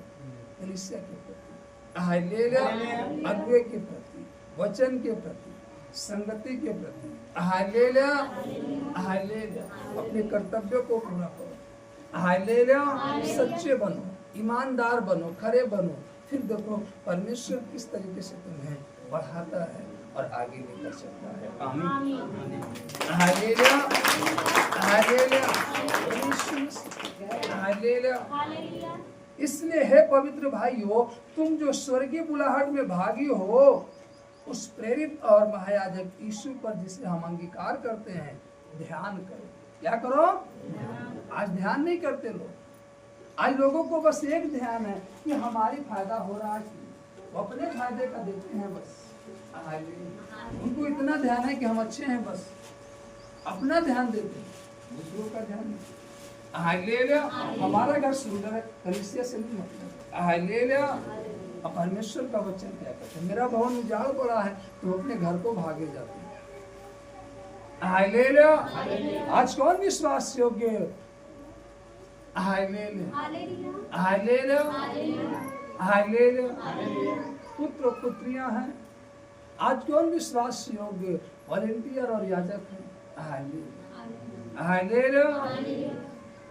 कलीसिया के प्रति। हालेलुया। अगुवे के प्रति, वचन के प्रति, संगति के प्रति। Hallelujah, hallelujah. अपने कर्तव्यों को पूरा करो। हालेलुया। सच्चे बनो, ईमानदार बनो, खरे बनो। फिर देखो परमेश्वर किस तरीके से तुम्हें बढ़ाता है और आगे लेकर चलता है। आमीन। Hallelujah, hallelujah, hallelujah. इसलिए हे पवित्र भाइयों, तुम जो स्वर्गीय बुलाहट में भागी हो, उस प्रेरित और महायाजक यीशु पर जिसे हम अंगीकार करते हैं ध्यान करो। क्या करो? आज ध्यान नहीं करते लोग। आज लोगों को बस एक ध्यान है कि हमारी फायदा हो रहा है, वो अपने फायदे का देखते हैं बस। उनको इतना ध्यान है कि हम अच्छे हैं, बस अपना ध्यान देते हैं, दूसरों का ध्यान नहीं। हालेलुया। हमारा घर सुंदर है, कलीसिया से नहीं मतलब। हालेलुया। अब परमेश्वर का वचन क्या कहते हैं? मेरा भवन उजाड़ पड़ा है, तो अपने घर को भागे जाते हैं। हालेलुया। आज कौन विश्वास योग्य है? Hallelujah, hallelujah, hallelujah. पुत्र पुत्रियां हैं, आज कौन विश्वास योग्य वॉलेंटियर और याजक हैं? Hallelujah, hallelujah.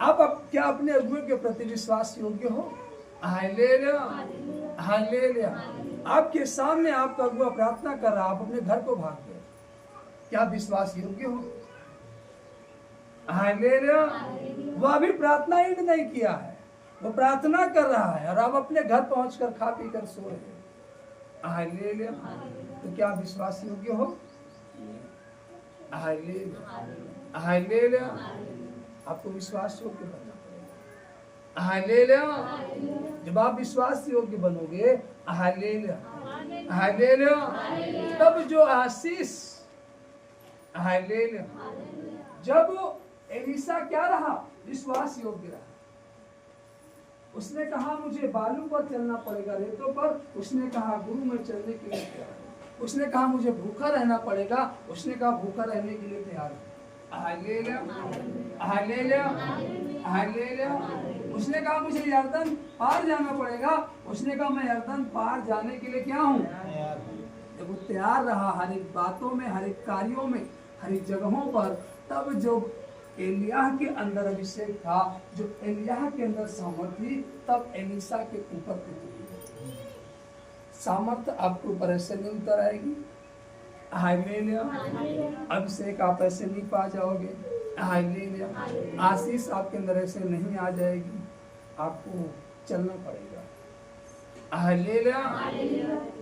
आप क्या अपने अगुवे के प्रति विश्वास योग्य हो? Hallelujah, hallelujah. आपके सामने आपका अगुवा प्रार्थना कर रहा, आप अपने घर को भाग गए, क्या विश्वास योग्य हो? हालेलुया। वह अभी प्रार्थना ही नहीं किया है, वो प्रार्थना कर रहा है और आप अपने घर पहुंचकर खा पी कर सो रहे। हालेलुया। तो क्या विश्वास योग्य हो? Hallelujah, hallelujah. आपको विश्वास योग्य बनना पड़ेगा। हालेलुया। जब आप विश्वास योग्य बनोगे, हालेलुया, हालेलुया, तब जो आशीष, हालेलुया, जब एलीशा क्या रहा? विश्वास योग्य रहा। उसने कहा मुझे बालू पर चलना पड़ेगा, रेतों पर। उसने कहा गुरु में चलने के लिए तैयार है। उसने कहा मुझे भूखा रहना पड़ेगा। उसने कहा भूखा रहने के लिए तैयार है। Hallelujah, hallelujah, hallelujah. उसने कहा मुझे यरदन पार जाना पड़ेगा। उसने कहा मैं यरदन पार जाने के लिए क्या हूँ? जब वो तैयार रहा हर एक बातों में, हर एक कार्यों में, हर एक जगहों पर, तब जो एलियाह के अंदर अभिषेक था, जो एलियाह के अंदर सामर्थ थी, तब एलीशा के ऊपर सामर्थ आपके ऊपर ऐसे नहीं उतर आएगी। हालेलुया। अभिषेक आप ऐसे नहीं पा जाओगे। हालेलुया। आशीष आपके अंदर ऐसे नहीं आ जाएगी, आपको चलना पड़ेगा। Hallelujah,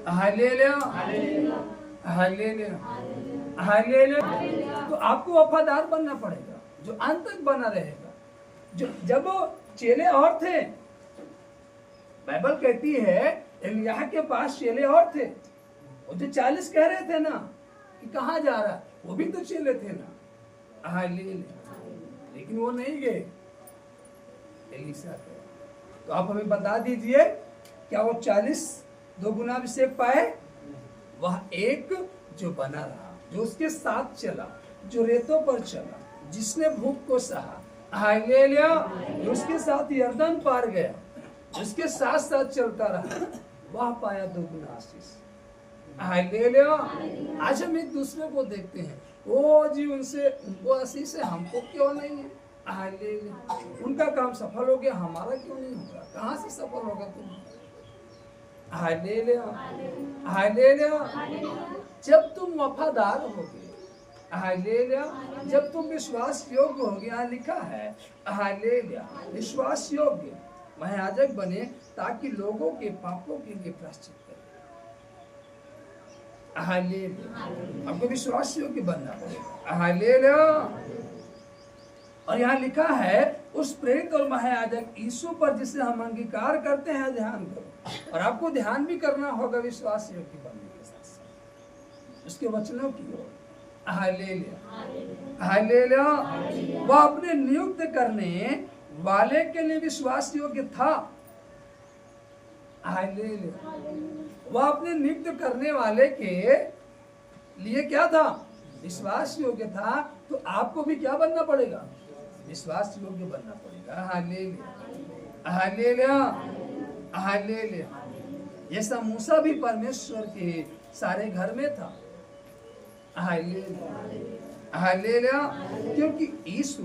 hallelujah, hallelujah, hallelujah. तो आपको वफादार बनना पड़ेगा, जो अंत तक बना रहेगा। जो जब चेले और थे, बाइबल कहती है एलिय्याह के पास चेले और थे। वो जो 40 कह रहे थे ना कि कहाँ जा रहा, वो भी तो चेले थे ना। हालेलुया। लेकिन वो नहीं गए एलीशा के। तो आप हमें बता दीजिए, क्या वो 40 दो गुना अभिषेक पाए? वह एक जो बना रहा, जो उसके साथ चला, जो रेतों पर चला, जिसने भूख को सहा। हालेलुया। जो उसके साथ यरदन पार गया, जिसके साथ साथ चलता रहा, वह पाया दो गुना आशीष। हालेलुया। आज हम एक दूसरे को देखते हैं, ओ जी उनको आशीष है, हमको क्यों नहीं है? हालेलुया। उनका काम सफल हो गया, हमारा क्यों नहीं होगा? कहाँ से सफल होगा तुम? Hallelujah, hallelujah. जब तुम वफादार होगे, हालेलुया, जब तुम विश्वास योग्य होगे, यहाँ लिखा है हालेलुया, विश्वास योग्य महायाजक बने ताकि लोगों के पापों के लिए प्रायश्चित करें। हालेलुया। आपको विश्वास योग्य बनना पड़ेगा। हालेलुया। और यहाँ लिखा है उस प्रेरित और महायाजक यीशु पर जिसे हम अंगीकार करते हैं, ध्यान करो। और आपको ध्यान भी करना होगा विश्वास योग्य बनने के साथ साथ उसके वचनों की ओर। Hallelujah, hallelujah. वह अपने नियुक्त करने वाले के लिए विश्वास योग्य था। हालेलुया। वह अपने नियुक्त करने वाले के लिए क्या था? विश्वास योग्य था। तो आपको भी क्या बनना पड़ेगा? विश्वास योग्य बनना पड़ेगा। Hallelujah, hallelujah, hallelujah. जैसा मूसा भी परमेश्वर के सारे घर में था। Hallelujah, hallelujah. क्योंकि यीशु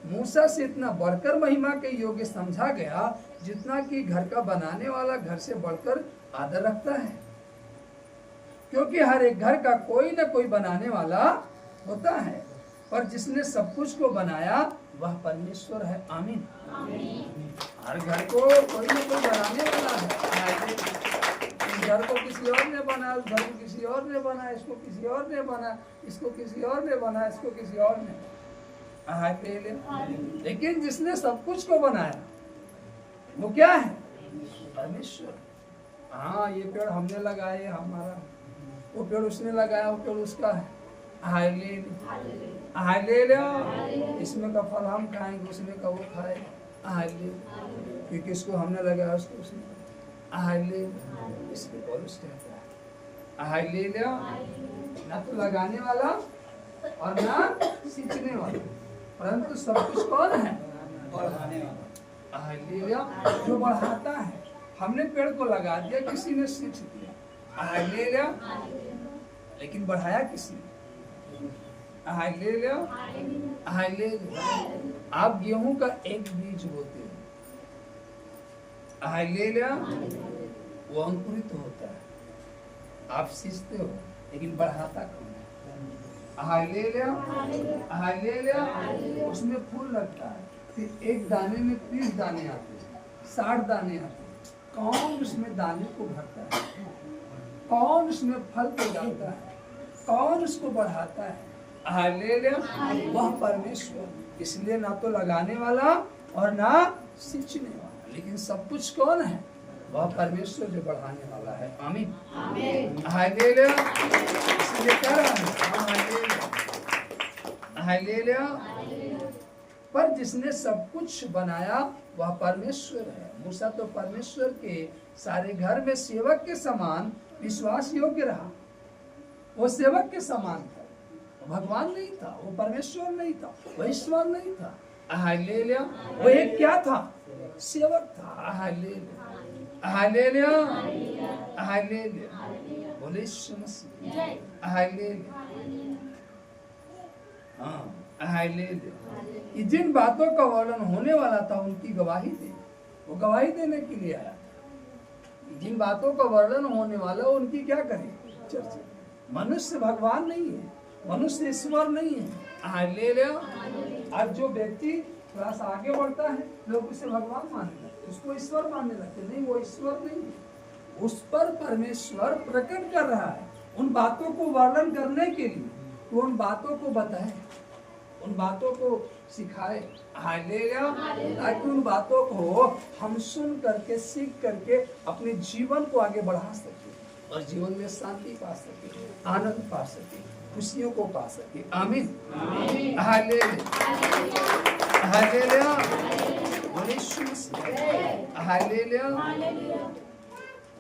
मूसा से इतना बढ़कर महिमा के योग्य समझा गया जितना कि घर का बनाने वाला घर से बढ़कर आदर रखता है। क्योंकि हर एक घर का कोई न कोई बनाने वाला होता है, पर जिसने सब कुछ को बनाया वह परमेश्वर है। आमीन। हर घर को कोई न कोई बनाने वाला है। इस घर को किसी और ने बनाया, उस घर को किसी और ने बनाया, इसको किसी और ने बनाया, इसको किसी और ने बनाया, इसको किसी और ने। लेकिन जिसने सब कुछ को बनाया वो क्या है? परमेश्वर। हाँ, ये पेड़ हमने लगाए, हमारा, वो पेड़ उसने लगाया, वो पेड़ उसका है। Hallelujah, hallelujah. इसमें का फल हम खाएंगे, उसमें का वो खाए। हालेलुया। क्योंकि इसको हमने लगाया, उसको उसने। हालेलुया। इसके पौलुस कहता है हालेलुया, ना तो लगाने वाला और ना सींचने वाला, परंतु सब कुछ कौन है? बढ़ाने वाला। हालेलुया, जो बढ़ाता है। हमने पेड़ को लगा दिया, किसी ने सींच दिया। हालेलुया, लेकिन बढ़ाया किसने? Hallelujah, hallelujah. आप गेहूं का एक बीज बोते हो, हालेलुया, वो अंकुरित होता है, आप सींचते हो, लेकिन बढ़ाता कौन है? Hallelujah, hallelujah. उसमें फूल लगता है, फिर एक दाने में 30 दाने आते हैं, 60 दाने आते हैं। कौन उसमें दाने को भरता है? कौन उसमें फल को डालता है? कौन उसको बढ़ाता है? हालेलुया, वह परमेश्वर। इसलिए ना तो लगाने वाला और ना सींचने वाला, लेकिन सब कुछ कौन है? वह परमेश्वर जो बढ़ाने वाला है। आमीन, हालेलुया। इसलिए कह रहा है हालेलुया, हालेलुया। पर जिसने सब कुछ बनाया वह परमेश्वर है। मूसा तो परमेश्वर के सारे घर में सेवक के समान विश्वास योग्य रहा। वो सेवक के समान था, भगवान नहीं था, वो परमेश्वर नहीं था, वो ईश्वर नहीं था। हालेलुया, वो एक क्या था? सेवक था। Hallelujah, hallelujah, hallelujah. बोले यीशु मसीह। हालेलुया, हाँ, हालेलुया। जिन बातों का वर्णन होने वाला था उनकी गवाही दे, वो गवाही देने के लिए आया था। जिन बातों का वर्णन होने वाला उनकी क्या करें? चर्चा। मनुष्य भगवान नहीं है, मनुष्य ईश्वर नहीं है। हालेलुया। आज जो व्यक्ति थोड़ा सा आगे बढ़ता है, लोग उसे भगवान मानने लगते, उसको ईश्वर मानने लगते। नहीं, वो ईश्वर नहीं है, उस पर परमेश्वर प्रकट कर रहा है। उन बातों को वर्णन करने के लिए वो उन बातों को बताए, उन बातों को सिखाए। हालेलुया, ताकि उन बातों को हम सुन करके, सीख करके अपने जीवन को आगे बढ़ा सके और जीवन में शांति पा सके, आनंद पा सके, खुशियों को पा सके। आमीन, हालेलुया, हालेलुया। बोले यीशु मसीह। हालेलुया।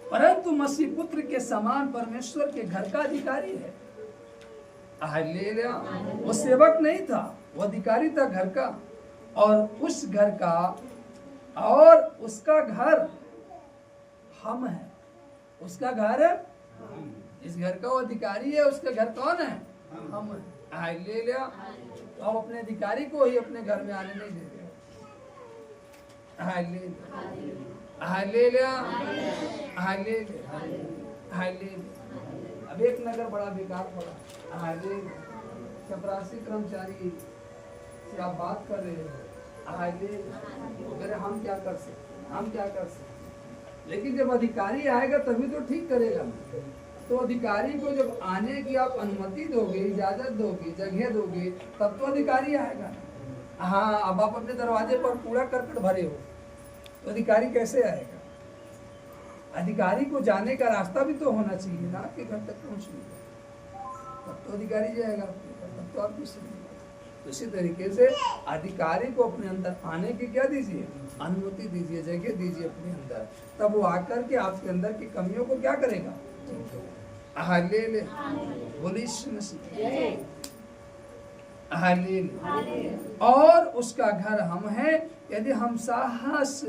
परंतु मसीह पुत्र के समान परमेश्वर के घर का अधिकारी है। हालेलुया। वो सेवक नहीं था, वो अधिकारी था घर का, और उस घर का और उसका घर हम है। उसका घर है, इस घर का वो अधिकारी है, उसका घर कौन है? हम है। हालेलुया। तो आप अपने अधिकारी को ही अपने घर में आने नहीं देते। Hallelujah, hallelujah, hallelujah, hallelujah. अब एक नगर बड़ा बेकार पड़ा। हालेलुया। चपरासी कर्मचारी से आप बात कर रहे हो, हालेलुया, हम क्या कर सकते, हम क्या कर सकते। लेकिन जब अधिकारी आएगा तभी तो ठीक करेगा। तो अधिकारी को जब आने की आप अनुमति दोगे, इजाजत दोगे, जगह दोगे, तब तो अधिकारी आएगा। हाँ, अब आप अपने दरवाजे पर कूड़ा करकट भरे हो तो अधिकारी कैसे आएगा? अधिकारी को जाने का रास्ता भी तो होना चाहिए ना, कि घर तक पहुंचने का, तब तो अधिकारी जाएगा। तो आप भी सुनिए। तो इसी तरीके से अधिकारी को अपने अंदर आने की क्या दीजिए, अनुमति दीजिए, जगह दीजिए अपने अंदर, तब वो आकर के आपके अंदर की कमियों को क्या करेगा, हालेलुया, बोलिए यीशु मसीह, हालेलुया। और उसका घर हम हैं यदि हम साहस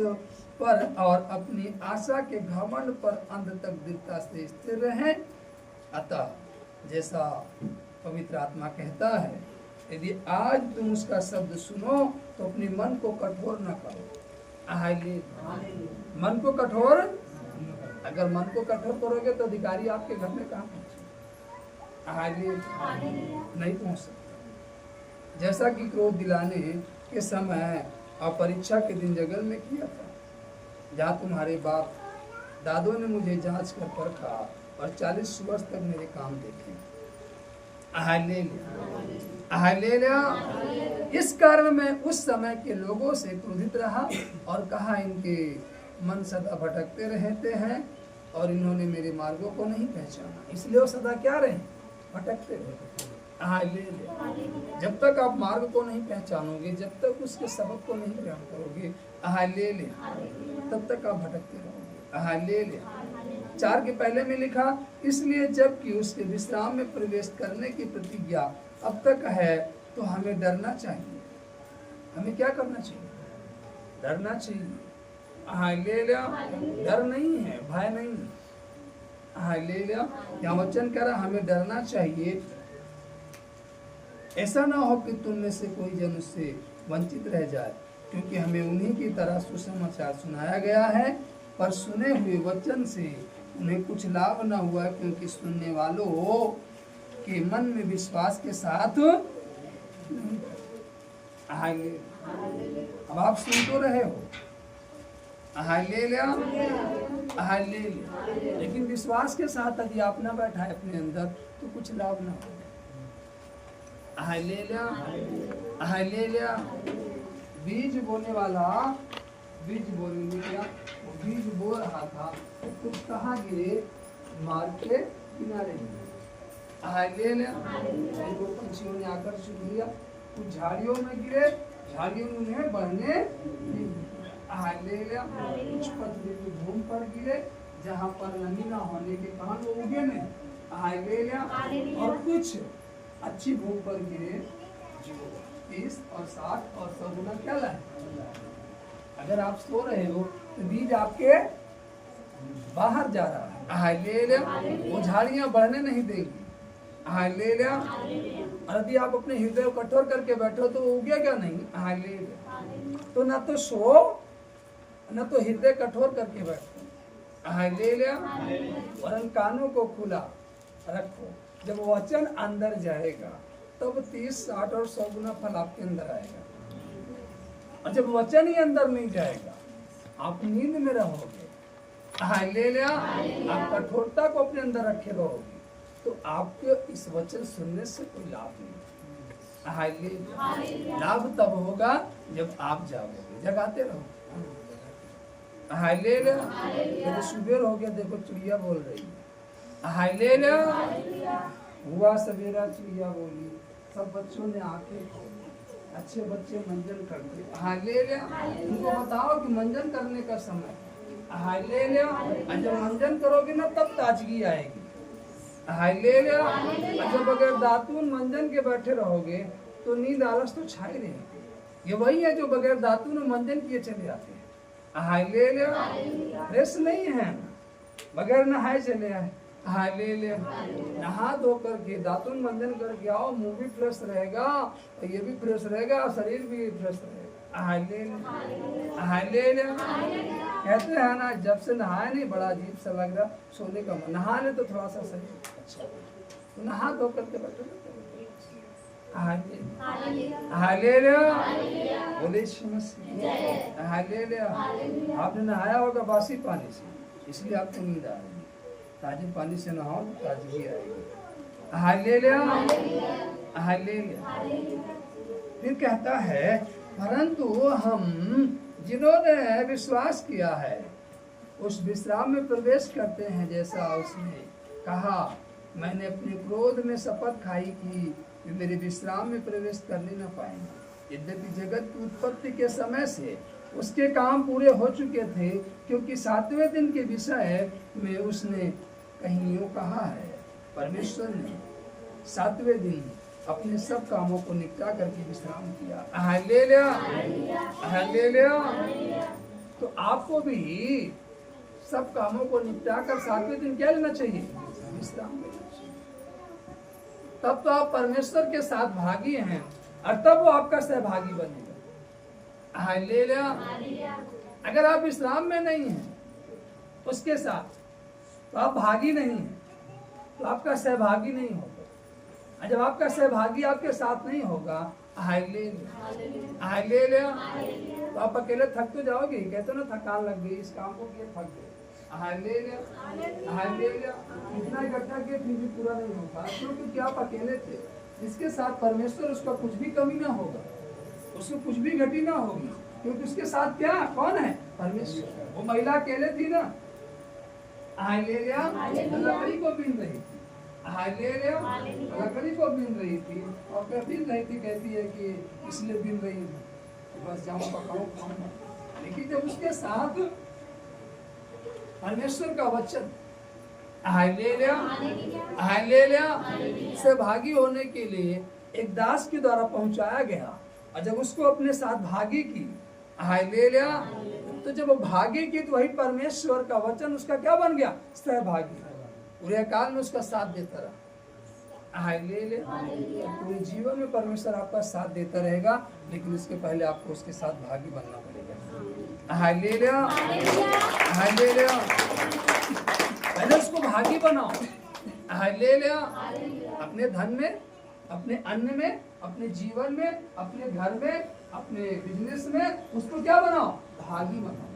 पर और अपनी आशा के घमंड पर अंत तक दृढ़ता से स्थिर रहें। अतः जैसा पवित्र आत्मा कहता है, यदि आज तुम उसका शब्द सुनो तो अपने मन को कठोर न करो। मन को कठोर, अगर मन को कठोर करोगे तो अधिकारी आपके घर में कहाँ पहुंचे, नहीं पहुंच सकता। जैसा कि क्रोध दिलाने के समय और परीक्षा के दिन जंगल में किया था, जहाँ तुम्हारे बाप दादों ने मुझे जांच कर परखा और 40 वर्ष तक मेरे काम देखे। हालेलुया। इस कारण मैं उस समय के लोगों से क्रोधित रहा और कहा, इनके मन सदा भटकते रहते हैं और इन्होंने मेरे मार्गों को नहीं पहचाना, इसलिए वो सदा क्या रहे, भटकते रहे। हालेलुया। जब तक आप मार्ग को नहीं पहचानोगे, जब तक उसके सबक को नहीं ग्रहण करोगे, हालेलुया, तब तक आप भटकते रहोगे। हालेलुया। 4 के पहले में लिखा, इसलिए जबकि उसके विश्राम में प्रवेश करने की प्रतिज्ञा अब तक है तो हमें डरना चाहिए। हमें क्या करना चाहिए, डरना चाहिए। हालेलुया। डर नहीं है, भय नहीं है। हालेलुया। यहाँ वचन कह रहा हमें डरना चाहिए, ऐसा ना हो कि तुम में से कोई जन उससे वंचित रह जाए, क्योंकि हमें उन्हीं की तरह सुसमाचार सुनाया गया है, पर सुने हुए वचन से उन्हें कुछ लाभ न हुआ, क्योंकि सुनने वालों के मन में विश्वास के साथ अब आप सुन तो रहे हो, हालेलुया, हालेलुया, लेकिन विश्वास के साथ यदि आप ना बैठाए अपने अंदर तो कुछ लाभ ना हो। Hallelujah, hallelujah. बीज बोने वाला बीज बोने क्या, बीज बो रहा था, कुछ कहाँ गिरे, मार्ग के किनारे। हालेलुया। उनको पंछियों ने आकर चुग लिया, कुछ झाड़ियों में गिरे, झाड़ियों में उन्हें बढ़ने नहीं दिया। हालेलुया। कुछ पथरीली भूमि पर गिरे, जहाँ पर नमी न होने के कारण वो उगे नहीं। हालेलुया। और कुछ अच्छी भूमि पर गिरे, जो 30 और 60 और 100 गुना क्या लाए। अगर आप सो रहे हो तो बीज आपके बाहर जा रहा है। हालेलुया। वो झाड़ियां बढ़ने नहीं देगी। हालेलुया। और यदि आप अपने हृदय को कठोर करके बैठो तो उगेगा नहीं। हालेलुया। तो ना तो सो, ना तो हृदय कठोर करके बैठो। हालेलुया। वरन कानों को खुला रखो, जब वचन अंदर जाएगा तब 30, 60 और 100 गुना फल आपके अंदर आएगा। और जब वचन ही अंदर नहीं जाएगा, आप नींद में रहोगे। हालेलुया। आप कठोरता को अपने अंदर रखे रहोगे तो आपको इस वचन सुनने से कोई लाभ नहीं। हालेलुया। लाभ तब होगा जब आप जागोगे, जगाते रहो। हालेलुया। जब सुबह हो गया, देखो चिड़िया बोल रही है। हालेलुया। हुआ सवेरा, चिड़िया बोली, सब बच्चों ने आके खोली, अच्छे बच्चे मंजन करते। हालेलुया। उनको बताओ कि मंजन करने का समय। हालेलुया। जब मंजन करोगे ना तब ताजगी आएगी। हालेलुया। जब बगैर दातून मंजन के बैठे रहोगे तो नींद आलस तो छाई रहेगी। ये वही है जो बगैर दातून मंजन किए चले आते हैं। हालेलुया। फ्रेश नहीं है, बगैर नहाए चले आए। हालेलुया। नहा धो करके दातुन मंजन करके आओ, मुंह भी फ्रेश रहेगा, ये भी फ्रेश रहेगा, और शरीर भी फ्रेश रहेगा। हालेलुया। हालेलुया। कहते हैं ना, जब से नहाए नहीं बड़ा अजीब सा लग रहा, सोने का मन, नहा ले तो थोड़ा सा शरीर अच्छा, तो नहा धो करके बैठो। हालेलुया। बोले यीशु मसीह। हालेलुया। आपने नहाया होगा बासी पानी से, इसलिए आपको नींद आ रही है। ताजे पानी से नहाओ तो ताजगी आएगी। हालेलुया। हालेलुया। फिर कहता है, परंतु हम जिन्होंने विश्वास किया है उस विश्राम में प्रवेश करते हैं, जैसा उसने कहा, मैंने अपने क्रोध में शपथ खाई कि वे मेरे विश्राम में प्रवेश करने न पाएंगे। यद्यपि जगत की उत्पत्ति के समय से उसके काम पूरे हो चुके थे, क्योंकि 7वें दिन के विषय में उसने कहीं यूं कहा है, परमेश्वर ने 7वें दिन अपने सब कामों को निपटा करके विश्राम किया। Hallelujah, hallelujah. तो आपको भी सब कामों को निपटा कर 7वें दिन क्या लेना चाहिए? विश्राम लेना चाहिए। तब तो आप परमेश्वर के साथ भागी हैं और तब वो आपका सहभागी बनेगा। हालेलुया। अगर आप विश्राम में नहीं हैं उसके साथ, तो आप भागी नहीं हैं, तो आपका सहभागी नहीं होगा। जब आपका सहभागी आपके साथ नहीं होगा, हालेलुया, हालेलुया, तो आप अकेले थक तो जाओगे। कहते हो ना, थकान लग गई, इस काम को किए थक गए। Hallelujah, hallelujah. इतना इकट्ठा किया फिर भी पूरा नहीं होगा, क्योंकि आप अकेले थे। जिसके साथ परमेश्वर, उसका कुछ भी कमी ना होगा, उसको कुछ भी घटी ना होगी, क्योंकि उसके साथ क्या, कौन है? परमेश्वर। वो महिला अकेले थी ना, हालेलुया, लकड़ी को बीन रही थी। हालेलुया, लकड़ी को बीन रही थी और बीन रही थी, कहती है कि इसलिए बीन रही हूँ, बस जाऊँ पकाऊँ खाऊँ। लेकिन जब उसके साथ परमेश्वर का वचन, हालेलुया, हालेलुया, से भागी होने के लिए एक दास के द्वारा पहुंचाया गया, और जब उसको अपने साथ भागी की, हालेलुया, तो जब वो भागी की तो वही परमेश्वर का वचन उसका क्या बन गया? सहभागी। पूरे काल में उसका साथ देता रहा। हालेलुया। पूरे जीवन में परमेश्वर आपका साथ देता रहेगा, लेकिन उसके पहले आपको उसके साथ भागी बनना पड़ेगा। Hallelujah, hallelujah. पहले उसको भागी बनाओ। हालेलुया। अपने धन में, अपने अन्न में, अपने जीवन में, अपने घर में, अपने बिजनेस में उसको क्या बनाओ? भागी बनाओ।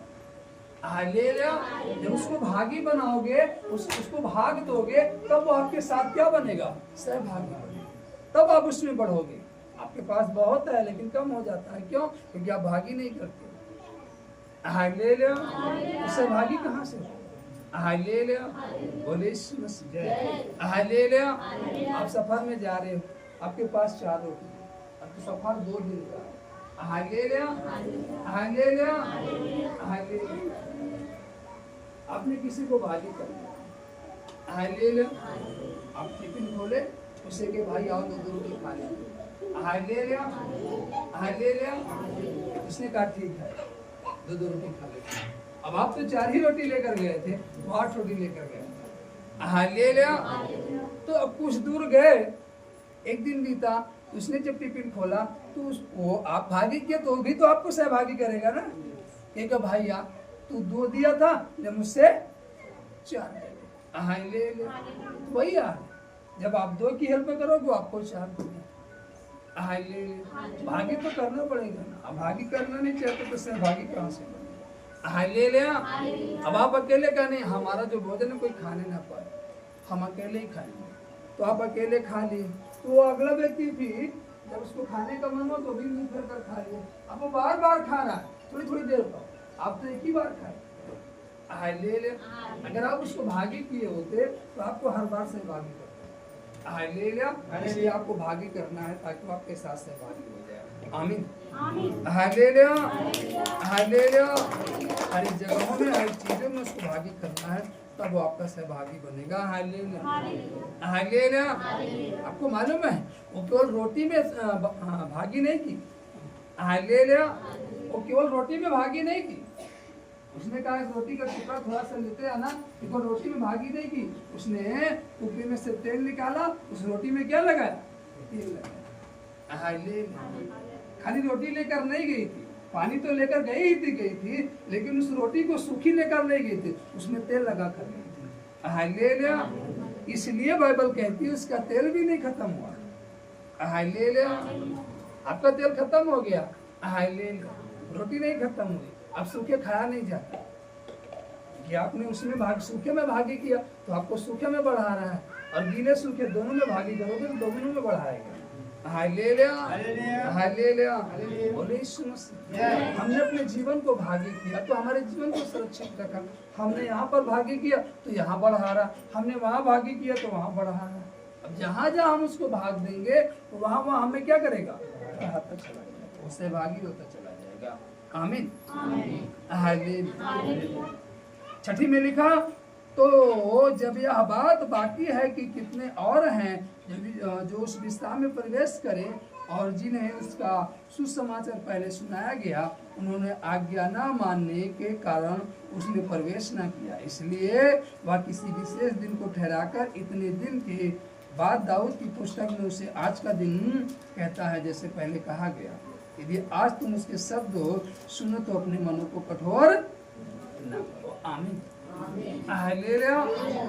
हालेलुया। जब उसको भागी बनाओगे, उसको भाग दोगे, तब वो आपके साथ क्या बनेगा? सहभागी बनेगा। तब आप उसमें बढ़ोगे। आपके पास बहुत है लेकिन कम हो जाता है, क्यों? क्योंकि आप भागी नहीं करते। हालेलुया। सहभागी कहाँ से हो? हालेलुया, बोले यीशु मसीह। हालेलुया। आप सफर में जा रहे हो, आपके पास 4 रोटी, आपका सफर 2 दिन का है। Hallelujah, hallelujah, hallelujah. आपने किसी को भागी कर दिया। हालेलुया। आप टिफिन खोले, उसे के भाई आओ 2 रोटी खा ले। Hallelujah, hallelujah. उसने कहा ठीक है, 2 रोटी खा ले। अब आप तो 4 ही रोटी लेकर गए थे, वो 8 रोटी लेकर गए। हालेलुया। तो अब कुछ दूर गए, एक दिन बीता, उसने जब टिफिन खोला तो उसको आप भागी किया, तो भी तो आपको सहभागी करेगा ना। एक भैया तू 2 दिया था, ले मुझसे 4 दे दे। हालेलुया। वही यार, जब आप 2 की हेल्प करोगे वो आपको 4 देगा। हालेलुया। भागी तो करना पड़ेगा ना। अब भागी करना नहीं चाहते तो सहभागी कहाँ से? हालेलुया। अब आप अकेले का नहीं, हमारा जो भोजन है कोई खाने ना पाए, हम अकेले ही खाएंगे, तो आप अकेले खा लिए, तो वो अगला व्यक्ति भी जब उसको खाने का मन हो तो भी मुंह भर कर खा लिया। अब वो बार बार खा रहा है, थोड़ी थोड़ी देर पर, आप तो एक ही बार खाए। हालेलुया। अगर आप उसको भागी किए होते तो आपको हर बार सहभागी करते। हालेलुया। इसलिए आपको भागी करना है ताकि वो आपके साथ सहभागी हो जाए। आमीन, हालेलुया, हालेलुया। हर एक जगहों में, हर चीजों में उसको भागी करना है, तब वो आपका सहभागी बनेगा। Hallelujah, hallelujah. आपको मालूम है वो केवल रोटी में भागी नहीं की। हालेलुया। वो केवल रोटी में भागी नहीं की, उसने कहा इस रोटी का टुकड़ा थोड़ा सा लेते हैं ना, केवल रोटी में भागी नहीं की, उसने कुपी में से तेल निकाला, उस रोटी में क्या लगाया? तेल लगाया। हालेलुया। खाली रोटी लेकर नहीं गई थी, पानी तो लेकर गई थी, लेकिन उस रोटी को सूखी लेकर नहीं गई थी, उसमें तेल लगा कर गई थी। हालेलुया। इसलिए बाइबल कहती है उसका तेल भी नहीं खत्म हुआ। हालेलुया। आपका तेल खत्म हो गया। हालेलुया। रोटी नहीं खत्म हुई, अब सूखे खाया नहीं जाता कि आपने उसमें सूखे में भागी किया तो आपको सूखे में बढ़ा रहा है, और गीले सूखे दोनों में भागी करोगे तो दोनों में बढ़ाएगा। Hallelujah, hallelujah. बोले यीशु मसीह। हमने अपने जीवन को भागी किया तो हमारे जीवन को सुरक्षित रखा। हमने यहाँ पर भागी किया तो यहाँ बढ़ा रहा, हमने वहाँ भागी किया तो वहाँ बढ़ा रहा। अब जहां जहां हम उसको भाग देंगे तो वहां वहां हमें क्या करेगा, हाथ तक चला जाएगा, उससे भागी होता चला जाएगा। आमीन। हालेलुया। छठी में लिखा, तो जब यह बात बाकी है कि कितने और हैं जो उस विश्राम में प्रवेश करें, और जिन्हें उसका सुसमाचार पहले सुनाया गया, उन्होंने आज्ञा न मानने के कारण उसमें प्रवेश न किया। इसलिए वह किसी विशेष दिन को ठहराकर इतने दिन के बाद दाऊद की पुस्तक में उसे आज का दिन कहता है, जैसे पहले कहा गया, यदि आज तुम उसके शब्द सुनो तो अपने मनों को कठोर न करो। आमीन। हालेलुया।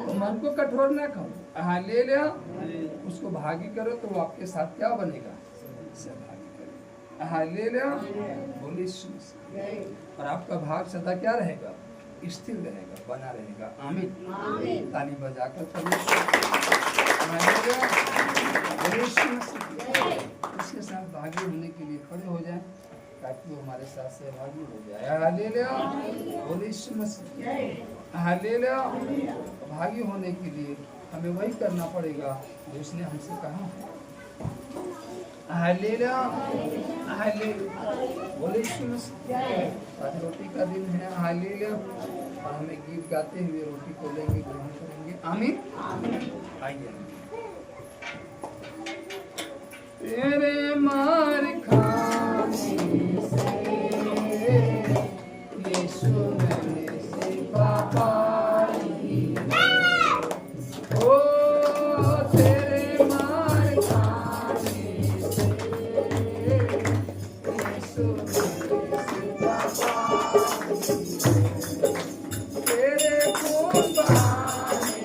तो मन को कठोर ना करो। हालेलुया। उसको भागी करो तो वो आपके साथ क्या बनेगा, सहभागी करेगा। हालेलुया। बोलिए और आपका भाग सदा क्या रहेगा, स्थिर रहेगा, बना रहेगा। आमीन। ताली बजाकर उसके साथ भागी होने के लिए खड़े हो जाएं ताकि वो हमारे साथ सहभागी हो जाए। हालेलुया। हालेलुया। भागी होने के लिए हमें वही करना पड़ेगा जो उसने हमसे कहा। हालेलुया। हालेलुया। आज रोटी का दिन है। हालेलुया। और हमें गीत गाते हुए रोटी को लेंगे, ग्रहण करेंगे। आमीन। आइए। तेरे मार खाने से यीशु मैंने सिफा पाई, ओ तेरे मार खाने से यीशु मैंने सिफा पाई, तेरे खून बहाने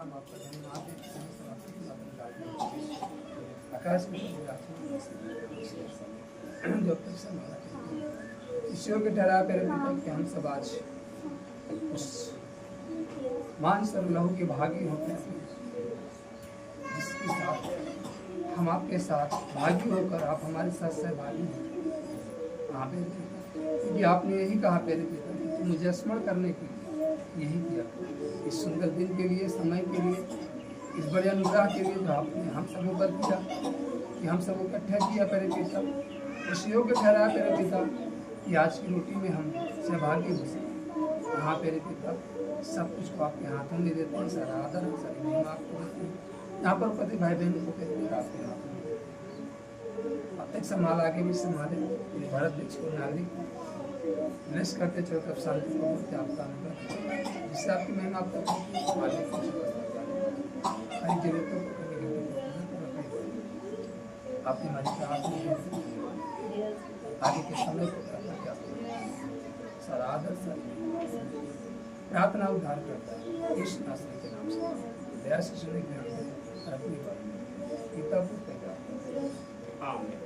नाम आपका धन्यवाद आकाश में जो ईश्वर के ठहरा कर कि हम सब आज उस मान सर लहू के भागी होते हैं जिसके साथ हम आपके साथ भागी होकर आप हमारे साथ सहभागी हैं। हाँ क्योंकि आपने यही कहा प्यारे पिता कि मुझे स्मरण करने के लिए यही किया इस सुंदर दिन के लिए, समय के लिए, इस बड़े अनुग्रह के लिए जो आपने हम सबों पर किया कि हम सब इकट्ठा किया प्यारे पिता, उस योग्य ठहराया प्यारे पिता कि आज की रोटी में हम सहभागी हो सकें। हाँ प्यारे पिता सब कुछ को आपके हाथों में देते हैं, सारा आदर सारी महिमा आपको देते हैं। यहाँ पर पति भाई बहन को प्यारे पिता आपके हाथों में अब तक संभाल आगे भी संभाले भारत देश को नागरिक नष्ट करते चलो तब शांति को बोलते आपका अनुग्रह जिससे आपकी महिमा आप तक हरी जरूरतों को करने के लिए आपने हमारी आगे के समय को सारा आदर प्रार्थना उद्धार करता है इस आश्रय के नाम से दया से सुने ज्ञान अपनी बात पिता पुत्र आमीन।